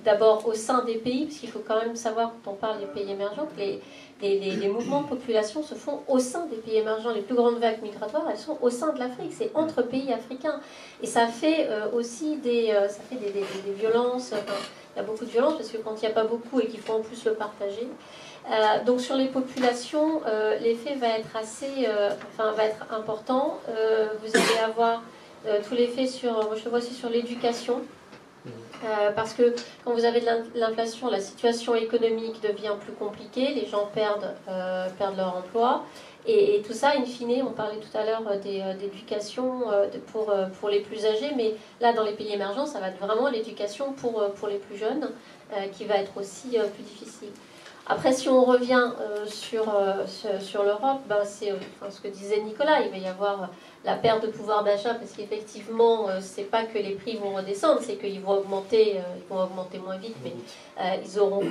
D'abord au sein des pays, parce qu'il faut quand même savoir, quand on parle des pays émergents, que les mouvements de population se font au sein des pays émergents. Les plus grandes vagues migratoires, elles sont au sein de l'Afrique, c'est entre pays africains. Et ça fait aussi des violences. Il y a beaucoup de violences, parce que quand il n'y a pas beaucoup et qu'il faut en plus le partager. Donc sur les populations, l'effet va être va être important. Vous allez avoir tout l'effet moi je le vois aussi sur l'éducation, parce que quand vous avez de l'inflation, la situation économique devient plus compliquée, les gens perdent leur emploi, et tout ça, in fine, on parlait tout à l'heure d'éducation pour les plus âgés, mais là dans les pays émergents, ça va être vraiment l'éducation pour les plus jeunes, qui va être aussi plus difficile. Après, si on revient sur l'Europe, c'est ce que disait Nicolas, il va y avoir la perte de pouvoir d'achat, parce qu'effectivement, c'est pas que les prix vont redescendre, c'est qu'ils vont augmenter moins vite, mais ils auront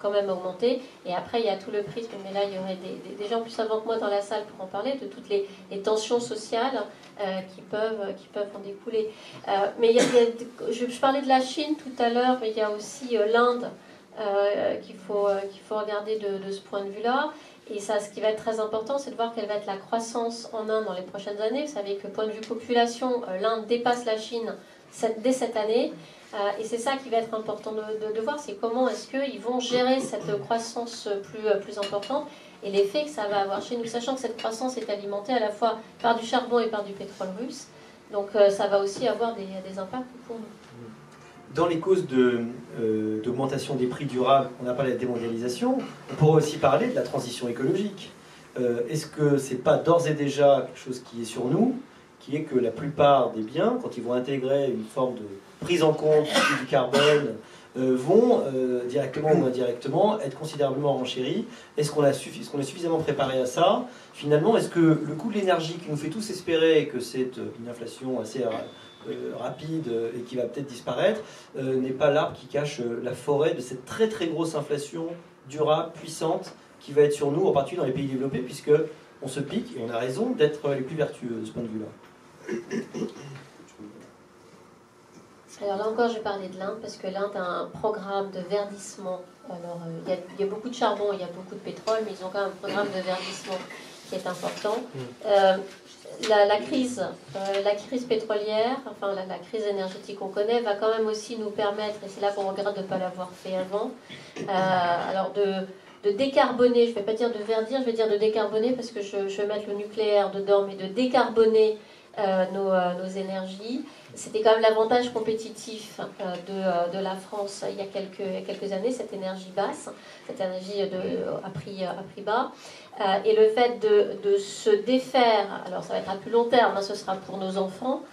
quand même augmenté. Et après, il y a tout le prisme, mais là, il y aurait des gens plus avant que moi dans la salle pour en parler, de toutes les tensions sociales qui peuvent en découler. Mais je parlais de la Chine tout à l'heure, mais il y a aussi l'Inde, qu'il faut regarder de ce point de vue-là. Et ça, ce qui va être très important, c'est de voir quelle va être la croissance en Inde dans les prochaines années. Vous savez que, point de vue population, l'Inde dépasse la Chine dès cette année. Et c'est ça qui va être important de voir, c'est comment est-ce qu'ils vont gérer cette croissance plus importante et l'effet que ça va avoir chez nous, sachant que cette croissance est alimentée à la fois par du charbon et par du pétrole russe. Donc ça va aussi avoir des impacts pour nous. Dans les causes d'augmentation des prix durables, on a parlé de la démondialisation, on pourrait aussi parler de la transition écologique. Est-ce que c'est pas d'ores et déjà quelque chose qui est sur nous, qui est que la plupart des biens, quand ils vont intégrer une forme de prise en compte du carbone, vont directement ou indirectement être considérablement renchéris? Est-ce qu'on est suffisamment préparé à ça? Finalement, est-ce que le coût de l'énergie qui nous fait tous espérer que c'est une inflation assez rapide et qui va peut-être disparaître, n'est pas l'arbre qui cache la forêt de cette très très grosse inflation durable, puissante, qui va être sur nous, en particulier dans les pays développés, puisque on se pique, et on a raison d'être les plus vertueux de ce point de vue-là. Alors là encore, je vais parler de l'Inde, parce que l'Inde a un programme de verdissement. Alors, il y a beaucoup de charbon, il y a beaucoup de pétrole, mais ils ont quand même un programme de verdissement qui est important. La crise pétrolière, enfin la crise énergétique qu'on connaît, va quand même aussi nous permettre, et c'est là qu'on regrette de ne pas l'avoir fait avant, alors de décarboner, je ne vais pas dire de verdir, je vais dire de décarboner, parce que je vais mettre le nucléaire dedans, mais de décarboner nos énergies. C'était quand même l'avantage compétitif de la France il y a quelques années, cette énergie basse, cette énergie à prix bas. Et le fait de se défaire, alors ça va être à plus long terme, ce sera pour nos enfants,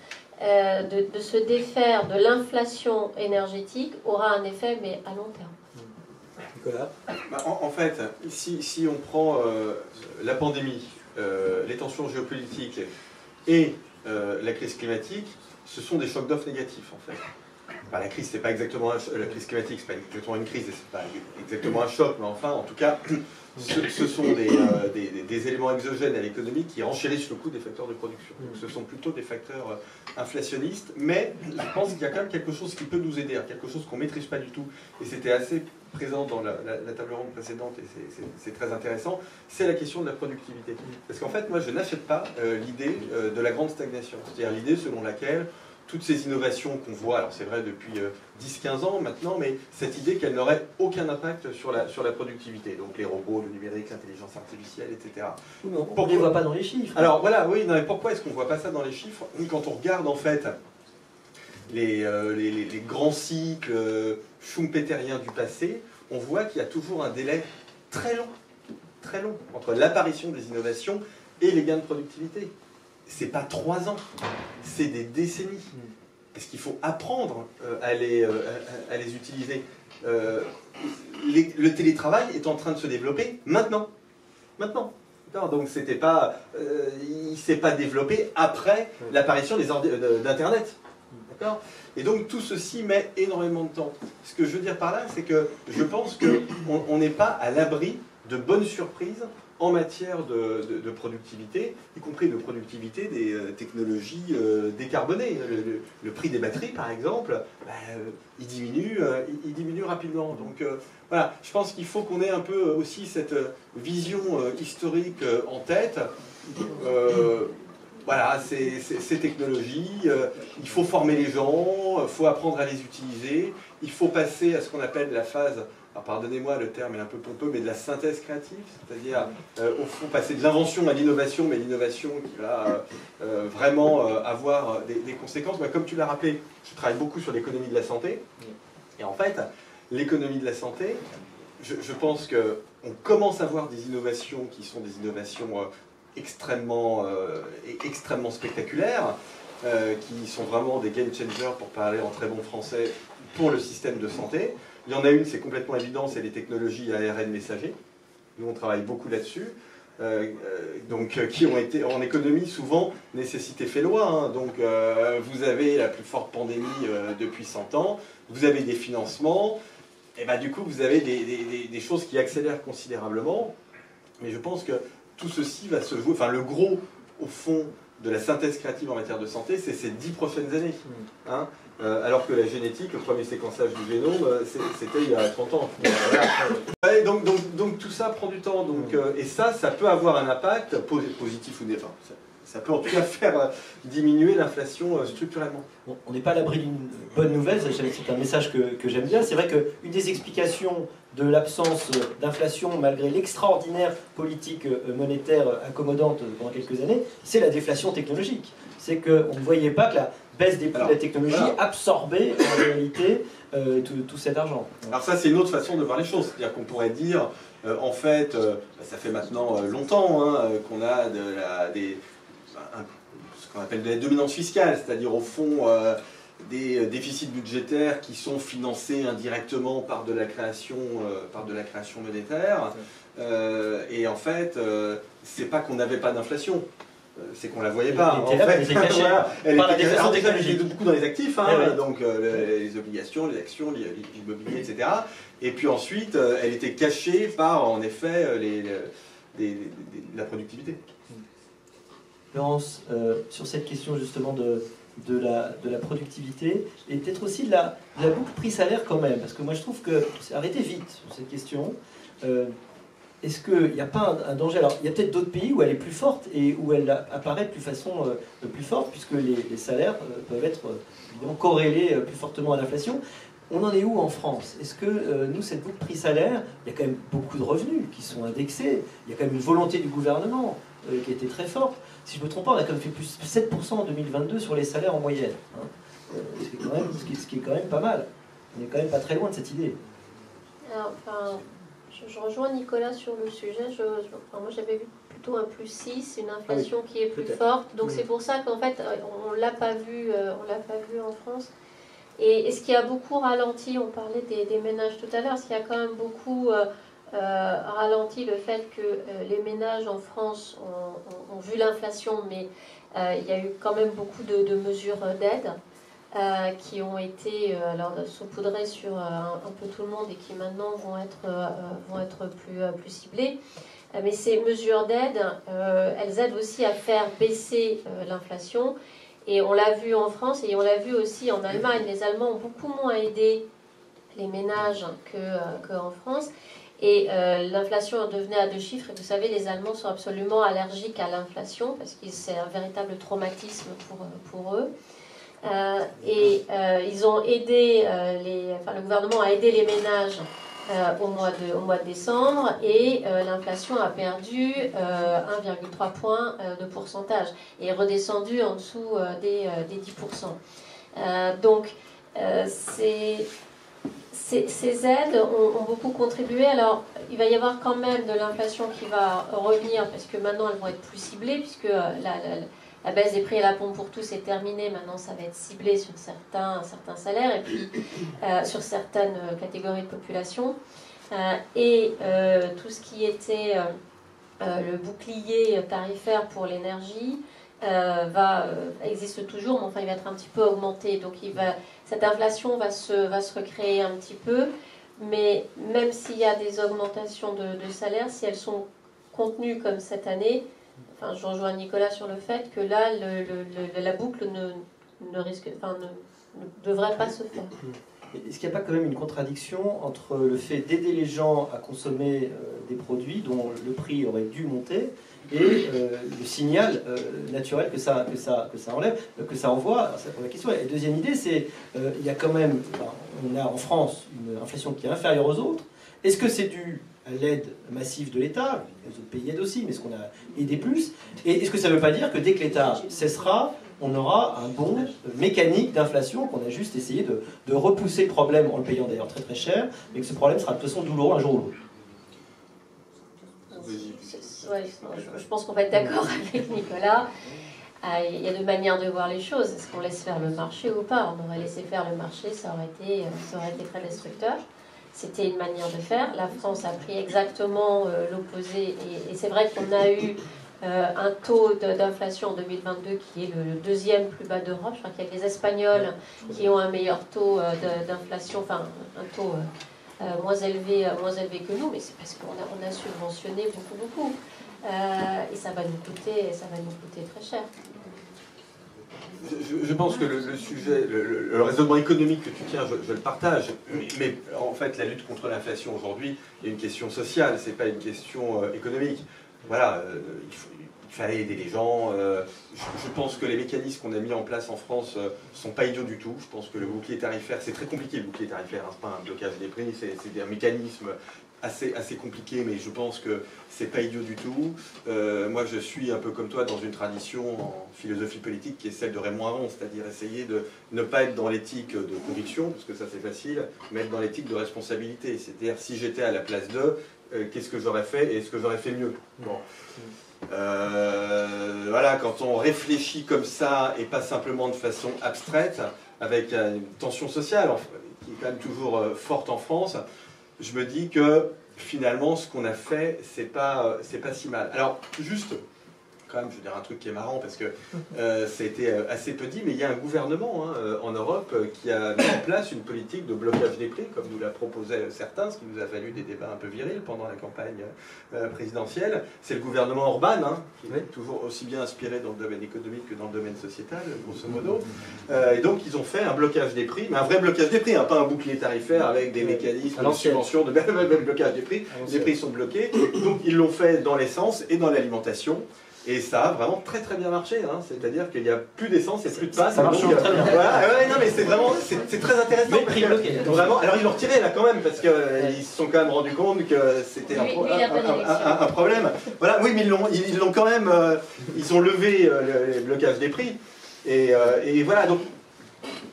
de se défaire de l'inflation énergétique aura un effet, mais à long terme. Nicolas ? En fait, si on prend la pandémie, les tensions géopolitiques et la crise climatique, ce sont des chocs d'offres négatifs en fait. La crise, c'est pas exactement la crise climatique, c'est pas exactement une crise, c'est pas exactement un choc, mais enfin, en tout cas, ce sont des éléments exogènes à l'économie qui renchérissent le coût des facteurs de production. Donc, ce sont plutôt des facteurs inflationnistes, mais je pense qu'il y a quand même quelque chose qui peut nous aider, quelque chose qu'on maîtrise pas du tout, et c'était assez présent dans la table ronde précédente, et c'est très intéressant, c'est la question de la productivité. Parce qu'en fait, moi, je n'achète pas l'idée de la grande stagnation, c'est-à-dire l'idée selon laquelle toutes ces innovations qu'on voit, alors c'est vrai depuis 10-15 ans maintenant, mais cette idée qu'elles n'auraient aucun impact sur la productivité, donc les robots, le numérique, l'intelligence artificielle, etc. On ne les voit pas dans les chiffres. Alors voilà, oui, non, mais pourquoi est-ce qu'on ne voit pas ça dans les chiffres? Quand on regarde en fait les grands cycles schumpeteriens du passé, on voit qu'il y a toujours un délai très long entre l'apparition des innovations et les gains de productivité. C'est pas 3 ans, c'est des décennies. Parce qu'il faut apprendre à les utiliser. Le télétravail est en train de se développer maintenant. Donc c'était pas, il ne s'est pas développé après l'apparition d'Internet. Et donc tout ceci met énormément de temps. Ce que je veux dire par là, c'est que je pense qu'on n'est pas à l'abri de bonnes surprises en matière de productivité, y compris de productivité des technologies décarbonées. Le prix des batteries, par exemple, il diminue rapidement. Donc voilà, je pense qu'il faut qu'on ait un peu aussi cette vision historique en tête. Voilà, ces technologies, il faut former les gens, il faut apprendre à les utiliser, il faut passer à ce qu'on appelle la phase, alors pardonnez-moi le terme est un peu pompeux, mais de la synthèse créative, c'est-à-dire au fond passer de l'invention à l'innovation, mais l'innovation qui va vraiment avoir des conséquences. Comme tu l'as rappelé, je travaille beaucoup sur l'économie de la santé, et en fait, l'économie de la santé, je pense qu'on commence à voir des innovations qui sont des innovations extrêmement spectaculaires, qui sont vraiment des game changers, pour parler en très bon français, pour le système de santé. Il y en a une, c'est complètement évident, c'est les technologies ARN messager. Nous, on travaille beaucoup là-dessus. Qui ont été, en économie, souvent, nécessité fait loi. Hein. Donc, vous avez la plus forte pandémie depuis 100 ans, vous avez des financements, et du coup, vous avez des choses qui accélèrent considérablement. Mais je pense que tout ceci va se jouer, enfin le gros, au fond, de la synthèse créative en matière de santé, c'est ces 10 prochaines années. Hein, alors que la génétique, le premier séquençage du génome, c'était il y a 30 ans. Ouais, donc tout ça prend du temps. Et ça peut avoir un impact positif ou négatif. Ça peut en tout cas faire diminuer l'inflation structurellement. Bon, on n'est pas à l'abri d'une bonne nouvelle, c'est un message que j'aime bien. C'est vrai qu'une des explications de l'absence d'inflation, malgré l'extraordinaire politique monétaire accommodante pendant quelques années, c'est la déflation technologique. C'est qu'on ne voyait pas que la baisse des prix de la technologie absorbait en réalité tout cet argent. Alors ça, c'est une autre façon de voir les choses. C'est-à-dire qu'on pourrait dire, en fait, ça fait maintenant longtemps qu'on a ce qu'on appelle de la dominance fiscale, c'est-à-dire au fond des déficits budgétaires qui sont financés indirectement par de la création monétaire. Et en fait, c'est pas qu'on n'avait pas d'inflation, c'est qu'on la voyait pas. Elle était cachée elle était beaucoup dans les actifs, donc les obligations, les actions, l'immobilier, etc. Et puis ensuite, elle était cachée par, en effet, la productivité. Laurence, sur cette question justement de la productivité et peut-être aussi de la boucle prix-salaire quand même, parce que moi je trouve que c'est arrêté vite sur cette question. Est-ce qu'il n'y a pas un danger? Alors il y a peut-être d'autres pays où elle est plus forte et où elle apparaît de façon plus forte, puisque les salaires peuvent être évidemment corrélés plus fortement à l'inflation. On en est où en France? Est-ce que nous, cette boucle prix-salaire, il y a quand même beaucoup de revenus qui sont indexés, il y a quand même une volonté du gouvernement qui a été très forte. Si je ne me trompe pas, on a quand même fait plus 7% en 2022 sur les salaires en moyenne. Ce qui est quand même pas mal. On n'est quand même pas très loin de cette idée. Alors, je rejoins Nicolas sur le sujet. Moi, j'avais vu plutôt un +6, une inflation qui est plus forte. Donc, c'est pour ça qu'en fait, on ne l'a pas vu en France. Et ce qui a beaucoup ralenti, on parlait des ménages tout à l'heure, ce qui a quand même beaucoup ralenti le fait que les ménages en France ont vu l'inflation, mais il y a eu quand même beaucoup de mesures d'aide qui ont été saupoudrées sur un peu tout le monde et qui maintenant vont être plus ciblées. Mais ces mesures d'aide, elles aident aussi à faire baisser l'inflation. Et on l'a vu en France et on l'a vu aussi en Allemagne. Les Allemands ont beaucoup moins aidé les ménages qu'en France. Et l'inflation devenait à 2 chiffres. Et vous savez, les Allemands sont absolument allergiques à l'inflation parce que c'est un véritable traumatisme pour eux. Ils ont aidé, le gouvernement a aidé les ménages au mois de décembre et l'inflation a perdu 1,3 points de pourcentage et est redescendue en dessous des 10%. Donc, ces aides ont beaucoup contribué. Alors, il va y avoir quand même de l'inflation qui va revenir parce que maintenant elles vont être plus ciblées puisque la baisse des prix à la pompe pour tous est terminée. Maintenant, ça va être ciblé sur certains salaires et puis sur certaines catégories de population. Tout ce qui était le bouclier tarifaire pour l'énergie existe toujours, mais enfin il va être un petit peu augmenté. Donc cette inflation va se recréer un petit peu, mais même s'il y a des augmentations de salaire, si elles sont contenues comme cette année, enfin je rejoins Nicolas sur le fait que là la boucle ne devrait pas se faire. Est-ce qu'il n'y a pas quand même une contradiction entre le fait d'aider les gens à consommer des produits dont le prix aurait dû monter et le signal naturel que ça enlève, que ça envoie? C'est la première question. Et deuxième idée, c'est il y a quand même, on a en France une inflation qui est inférieure aux autres. Est-ce que c'est dû à l'aide massive de l'État? Les autres pays aident aussi, mais est-ce qu'on a aidé plus? Et est-ce que ça ne veut pas dire que dès que l'État cessera, on aura un bond mécanique d'inflation, qu'on a juste essayé de repousser le problème en le payant d'ailleurs très très cher, mais que ce problème sera de toute façon douloureux un jour ou l'autre? Ouais, je pense qu'on va être d'accord avec Nicolas. Il y a deux manières de voir les choses. Est-ce qu'on laisse faire le marché ou pas? On aurait laissé faire le marché, ça aurait été très destructeur. C'était une manière de faire. La France a pris exactement l'opposé. Et c'est vrai qu'on a eu un taux d'inflation en 2022 qui est le deuxième plus bas d'Europe. Je crois qu'il y a les Espagnols qui ont un meilleur taux d'inflation, enfin un taux moins élevé que nous, mais c'est parce qu'on a subventionné beaucoup. Et ça va nous coûter très cher. Je pense que le sujet, le raisonnement économique que tu tiens, je le partage. Mais en fait, la lutte contre l'inflation aujourd'hui est une question sociale, c'est pas une question économique. Voilà, il fallait aider les gens. Je pense que les mécanismes qu'on a mis en place en France sont pas idiots du tout. Je pense que le bouclier tarifaire, c'est très compliqué le bouclier tarifaire, hein, c'est pas un blocage des prix, c'est un mécanisme assez compliqué, mais je pense que c'est pas idiot du tout. Moi, je suis un peu comme toi dans une tradition en philosophie politique qui est celle de Raymond Aron, c'est-à-dire essayer de ne pas être dans l'éthique de conviction, parce que ça c'est facile, mais être dans l'éthique de responsabilité. C'est-à-dire, si j'étais à la place d'eux, qu'est-ce que j'aurais fait et est-ce que j'aurais fait mieux? Bon. Voilà, quand on réfléchit comme ça et pas simplement de façon abstraite, avec une tension sociale qui est quand même toujours forte en France, je me dis que finalement ce qu'on a fait c'est pas si mal. Alors juste quand même, je veux dire un truc qui est marrant parce que ça a été assez peu dit, mais il y a un gouvernement en Europe qui a mis en place une politique de blocage des prix, comme nous l'a proposé certains, ce qui nous a valu des débats un peu virils pendant la campagne présidentielle. C'est le gouvernement Orban, qui est toujours aussi bien inspiré dans le domaine économique que dans le domaine sociétal, grosso modo. Et donc ils ont fait un blocage des prix, mais un vrai blocage des prix, pas un bouclier tarifaire avec des mécanismes de subvention, de même blocage des prix. Les prix sont bloqués, donc ils l'ont fait dans l'essence et dans l'alimentation. Et ça a vraiment très bien marché, c'est-à-dire qu'il n'y a plus d'essence et plus de passe. Ça marche très bien. Voilà, non mais c'est vraiment, c'est très intéressant. Parce que, vraiment, alors ils l'ont retiré là quand même, parce qu'ils se sont quand même rendus compte que c'était un problème. Voilà, oui, mais ils l'ont quand même, ils ont levé le blocage des prix. Et voilà, donc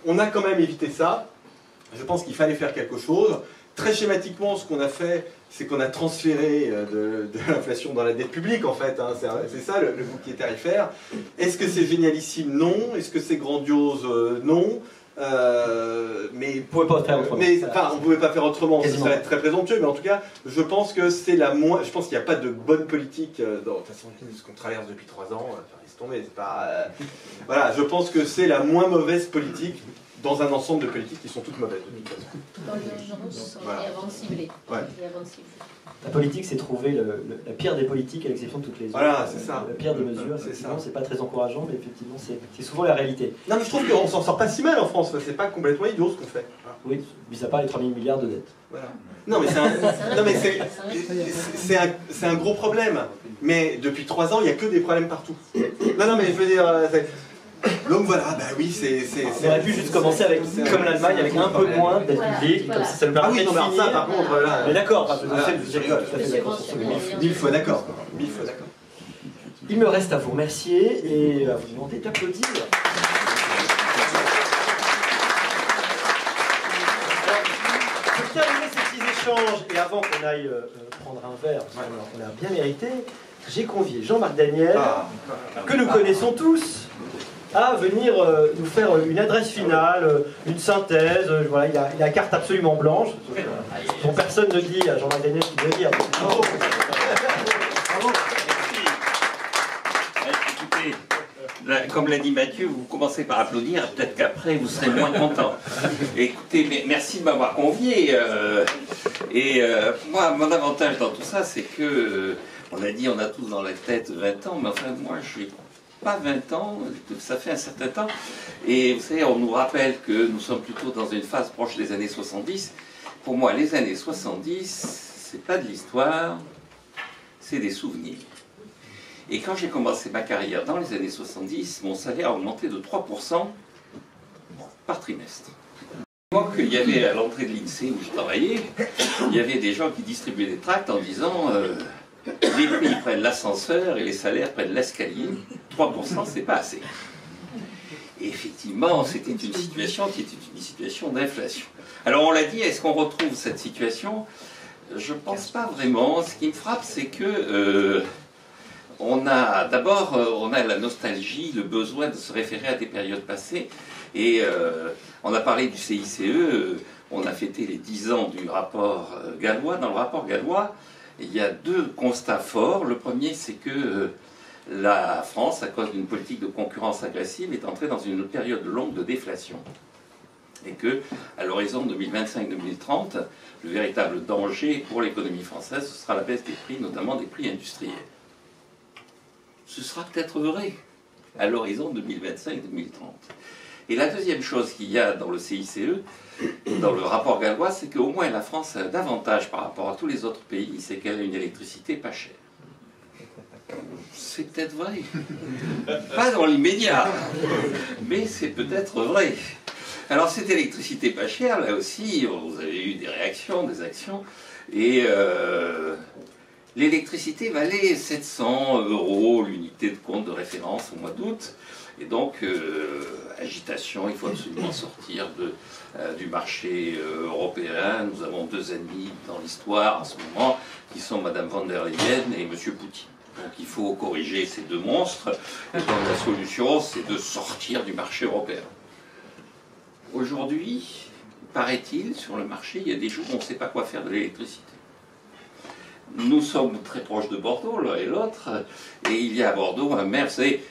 on a quand même évité ça. Je pense qu'il fallait faire quelque chose. Très schématiquement, ce qu'on a fait, c'est qu'on a transféré de l'inflation dans la dette publique, en fait. C'est ça, le bouclier tarifaire. Est-ce que c'est génialissime? Non. Est-ce que c'est grandiose? Non. Mais on ne pouvait pas faire autrement. On ne pouvait pas faire autrement, ça serait très présomptueux, mais en tout cas, je pense que c'est la moins. Je pense qu'il n'y a pas de bonne politique. De toute façon, ce qu'on traverse depuis 3 ans, laisse tomber, c'est pas. Voilà, je pense que c'est la moins mauvaise politique dans un ensemble de politiques qui sont toutes mauvaises de toute façon. Dans l'urgence et avant de cibler. La politique, c'est trouver la pire des politiques à l'exception de toutes les autres. Voilà, c'est ça. La pire des mesures, c'est pas très encourageant, mais effectivement, c'est souvent la réalité. Non, mais je trouve qu'on s'en sort pas si mal en France, c'est pas complètement idiot ce qu'on fait. Oui, mis à part les 3 000 milliards de dettes. Voilà. Non, mais c'est un gros problème. Mais depuis 3 ans, il n'y a que des problèmes partout. Non, mais je veux dire. Donc voilà, bah oui, on aurait pu juste commencer avec, comme l'Allemagne, avec un peu moins d'aide publique, comme ça nous permet de finir. Ça par contre, là. Mais d'accord, je rigole, tout à fait d'accord sur ce que 1000 fois d'accord. Il me reste à vous remercier et à vous demander d'applaudir. Pour terminer ces petits échanges, et avant qu'on aille prendre un verre, parce qu'on a bien mérité, j'ai convié Jean-Marc Daniel, que nous connaissons tous, à venir nous faire une adresse finale, une synthèse. Voilà, il a la carte absolument blanche, dont personne ne dit à Jean-Marc Daniel ce qu'il veut dire. Bravo. Bravo. comme l'a dit Mathieu, vous commencez par applaudir, peut-être qu'après vous serez moins content. Écoutez, merci de m'avoir convié. Moi, mon avantage dans tout ça, c'est que, on a dit, on a tous dans la tête 20 ans, mais enfin, moi, je n'ai pas 20 ans, ça fait un certain temps. Et vous savez, on nous rappelle que nous sommes plutôt dans une phase proche des années 70. Pour moi, les années 70, c'est pas de l'histoire, c'est des souvenirs. Et quand j'ai commencé ma carrière dans les années 70, mon salaire a augmenté de 3% par trimestre. Moi, qu'il y avait à l'entrée de l'INSEE où je travaillais, il y avait des gens qui distribuaient des tracts en disant les prix prennent l'ascenseur et les salaires prennent l'escalier. 3%, c'est pas assez. Et effectivement, c'était une situation qui était une situation d'inflation. Alors on l'a dit, est-ce qu'on retrouve cette situation? Je ne pense pas vraiment. Ce qui me frappe, c'est que on a la nostalgie, le besoin de se référer à des périodes passées. Et on a parlé du CICE, on a fêté les 10 ans du rapport gallois. Dans le rapport gallois, il y a deux constats forts. Le premier, c'est que la France, à cause d'une politique de concurrence agressive, est entrée dans une période longue de déflation. Et que, à l'horizon 2025-2030, le véritable danger pour l'économie française, ce sera la baisse des prix, notamment des prix industriels. Ce sera peut-être vrai à l'horizon 2025-2030. Et la deuxième chose qu'il y a dans le CICE, dans le rapport gallois, c'est qu'au moins la France a davantage par rapport à tous les autres pays, c'est qu'elle a une électricité pas chère. C'est peut-être vrai. Pas dans l'immédiat, mais c'est peut-être vrai. Alors cette électricité pas chère, là aussi, vous avez eu des réactions, des actions, et l'électricité valait 700 € l'unité de compte de référence au mois d'août, et donc agitation, il faut absolument sortir du marché européen. Nous avons deux ennemis dans l'histoire en ce moment, qui sont Madame von der Leyen et Monsieur Poutine. Donc il faut corriger ces deux monstres, et donc la solution, c'est de sortir du marché européen. Aujourd'hui, paraît-il, sur le marché, il y a des jours où on ne sait pas quoi faire de l'électricité. Nous sommes très proches de Bordeaux, l'un et l'autre, et il y a à Bordeaux un maire, vous savez,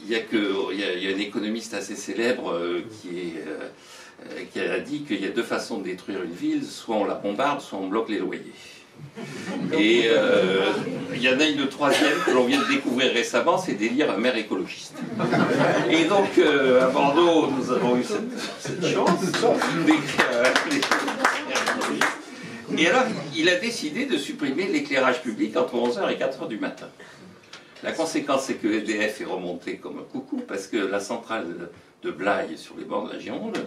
il y a un économiste assez célèbre qui a dit qu'il y a deux façons de détruire une ville, soit on la bombarde, soit on bloque les loyers. Et il y en a une troisième que l'on vient de découvrir récemment, c'est d'élire un maire écologiste. Et donc à Bordeaux, nous avons eu cette chance et alors il a décidé de supprimer l'éclairage public entre 11h et 4h du matin. La conséquence, c'est que EDF est remonté comme un coucou, parce que la centrale de Blaye, sur les bords de la Gironde,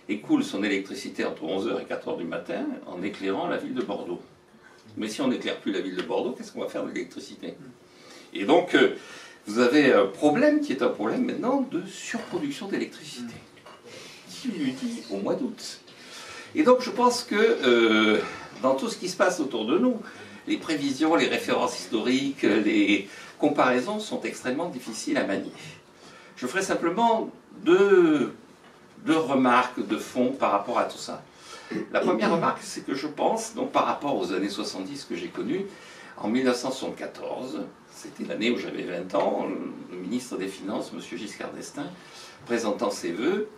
écoule son électricité entre 11h et 4h du matin en éclairant la ville de Bordeaux. Mais si on n'éclaire plus la ville de Bordeaux, qu'est-ce qu'on va faire de l'électricité? Et donc, vous avez un problème qui est un problème maintenant de surproduction d'électricité. Qui lui dit au mois d'août? Et donc, je pense que dans tout ce qui se passe autour de nous, les prévisions, les références historiques, les comparaisons sont extrêmement difficiles à manier. Je ferai simplement deux remarques de fond par rapport à tout ça. La première remarque, c'est que je pense, donc par rapport aux années 70 que j'ai connues, en 1974, c'était l'année où j'avais 20 ans, le ministre des Finances, M. Giscard d'Estaing, présentant ses vœux,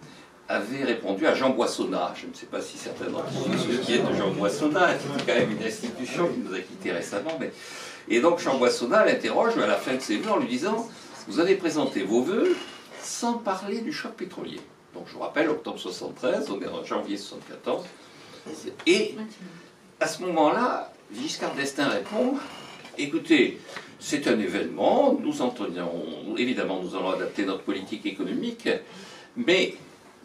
avait répondu à Jean Boissonnat. Je ne sais pas si certains d'entre vous se souviennent de Jean Boissonnat, qui était quand même une institution qui nous a quittés récemment. Et donc Jean Boissonnat l'interroge à la fin de ses vœux en lui disant « Vous avez présenté vos vœux sans parler du choc pétrolier. » Donc je vous rappelle, octobre 73, on est en janvier 74. Et à ce moment-là, Giscard d'Estaing répond « Écoutez, c'est un événement, évidemment nous allons adapter notre politique économique, mais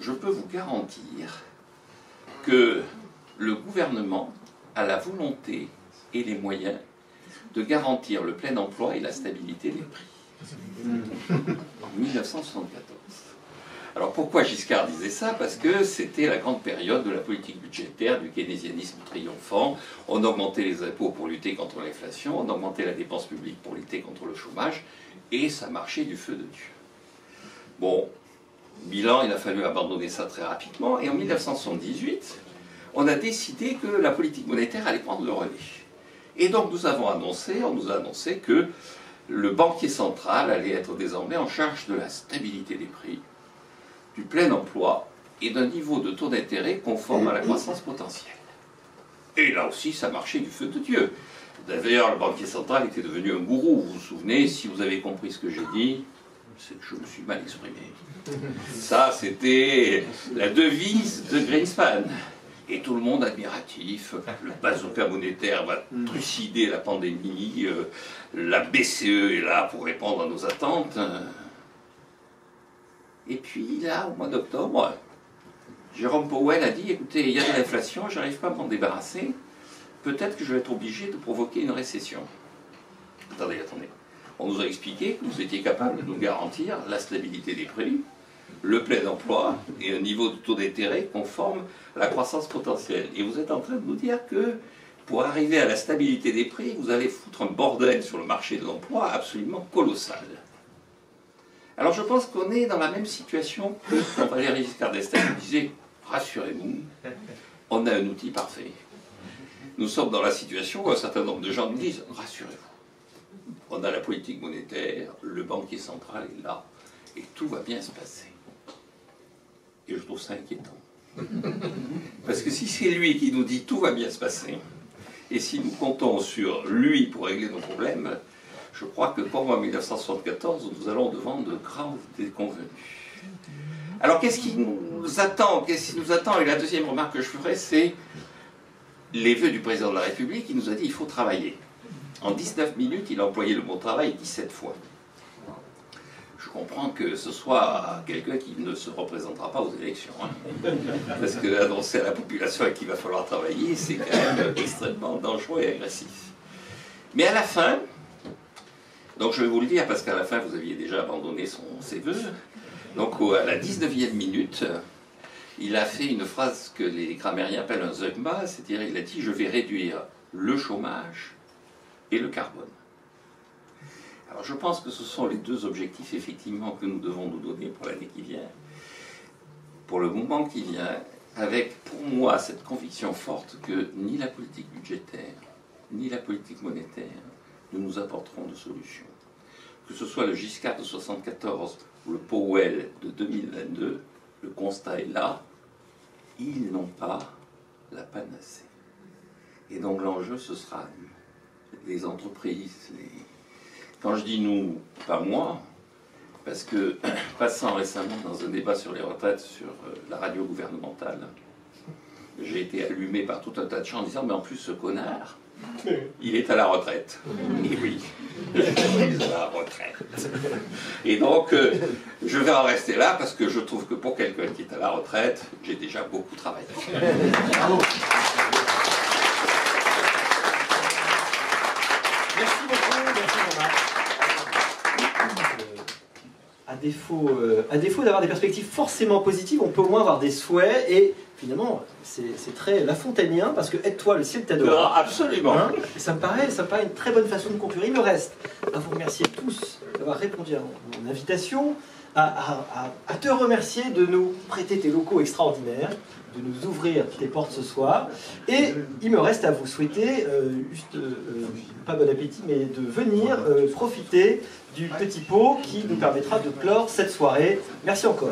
je peux vous garantir que le gouvernement a la volonté et les moyens de garantir le plein emploi et la stabilité des prix. » En 1974. Alors pourquoi Giscard disait ça? Parce que c'était la grande période de la politique budgétaire, du keynésianisme triomphant. On augmentait les impôts pour lutter contre l'inflation, on augmentait la dépense publique pour lutter contre le chômage, et ça marchait du feu de Dieu. Bon, bilan, il a fallu abandonner ça très rapidement, et en 1978, on a décidé que la politique monétaire allait prendre le relais. Et donc on nous a annoncé que le banquier central allait être désormais en charge de la stabilité des prix, du plein emploi et d'un niveau de taux d'intérêt conforme à la croissance potentielle. Et là aussi, ça marchait du feu de Dieu. D'ailleurs, le banquier central était devenu un gourou. Vous vous souvenez, si vous avez compris ce que j'ai dit, c'est que je me suis mal exprimé. Ça, c'était la devise de Greenspan. Et tout le monde admiratif. Le bazooka monétaire va trucider la pandémie. La BCE est là pour répondre à nos attentes. Et puis là, au mois d'octobre, Jérôme Powell a dit, écoutez, il y a de l'inflation, je n'arrive pas à m'en débarrasser. Peut-être que je vais être obligé de provoquer une récession. Attendez. On nous a expliqué que vous étiez capable de nous garantir la stabilité des prix, le plein emploi et un niveau de taux d'intérêt conforme à la croissance potentielle. Et vous êtes en train de nous dire que pour arriver à la stabilité des prix, vous allez foutre un bordel sur le marché de l'emploi absolument colossal. Alors je pense qu'on est dans la même situation que quand Valéry Giscard d'Estaing disait « Rassurez-nous, on a un outil parfait ». Nous sommes dans la situation où un certain nombre de gens nous disent « Rassurez-vous, on a la politique monétaire, le banquier central est là, et tout va bien se passer ». Et je trouve ça inquiétant. Parce que si c'est lui qui nous dit « Tout va bien se passer », et si nous comptons sur lui pour régler nos problèmes, je crois que comme en 1974, nous allons devant de graves déconvenus. Alors qu'est-ce qui nous attend? Qu'est-ce qui nous attend? Et la deuxième remarque que je ferai, c'est les vœux du président de la République. Il nous a dit il faut travailler. En 19 minutes, il a employé le mot travail 17 fois. Je comprends que ce soit quelqu'un qui ne se représentera pas aux élections. Hein. Parce que annoncer à la population qu'il va falloir travailler, c'est quand même extrêmement dangereux et agressif. Mais à la fin, donc je vais vous le dire parce qu'à la fin vous aviez déjà abandonné ses vœux, donc à la 19e minute, il a fait une phrase que les grammairiens appellent un zeugma, c'est-à-dire il a dit je vais réduire le chômage et le carbone. Alors je pense que ce sont les deux objectifs effectivement que nous devons nous donner pour l'année qui vient, pour le moment qui vient, avec pour moi cette conviction forte que ni la politique budgétaire, ni la politique monétaire ne nous apporteront de solution. Que ce soit le Giscard de 1974 ou le Powell de 2022, le constat est là, ils n'ont pas la panacée. Et donc l'enjeu, ce sera les entreprises, Quand je dis nous, pas moi, parce que passant récemment dans un débat sur les retraites sur la radio gouvernementale, j'ai été allumé par tout un tas de gens en disant mais en plus ce connard, il est à la retraite. Et oui, je suis à la retraite. Et donc, je vais en rester là parce que je trouve que pour quelqu'un qui est à la retraite, j'ai déjà beaucoup travaillé. Bravo. Merci beaucoup, merci Jean-Marc. À défaut d'avoir des perspectives forcément positives, on peut au moins avoir des souhaits et finalement, c'est très lafontainien parce que aide-toi, le ciel t'aidera. Absolument. Hein, et ça me paraît une très bonne façon de conclure. Il me reste à vous remercier tous d'avoir répondu à mon invitation, à te remercier de nous prêter tes locaux extraordinaires, de nous ouvrir tes portes ce soir. Et il me reste à vous souhaiter, pas bon appétit, mais de venir profiter du petit pot qui nous permettra de clore cette soirée. Merci encore.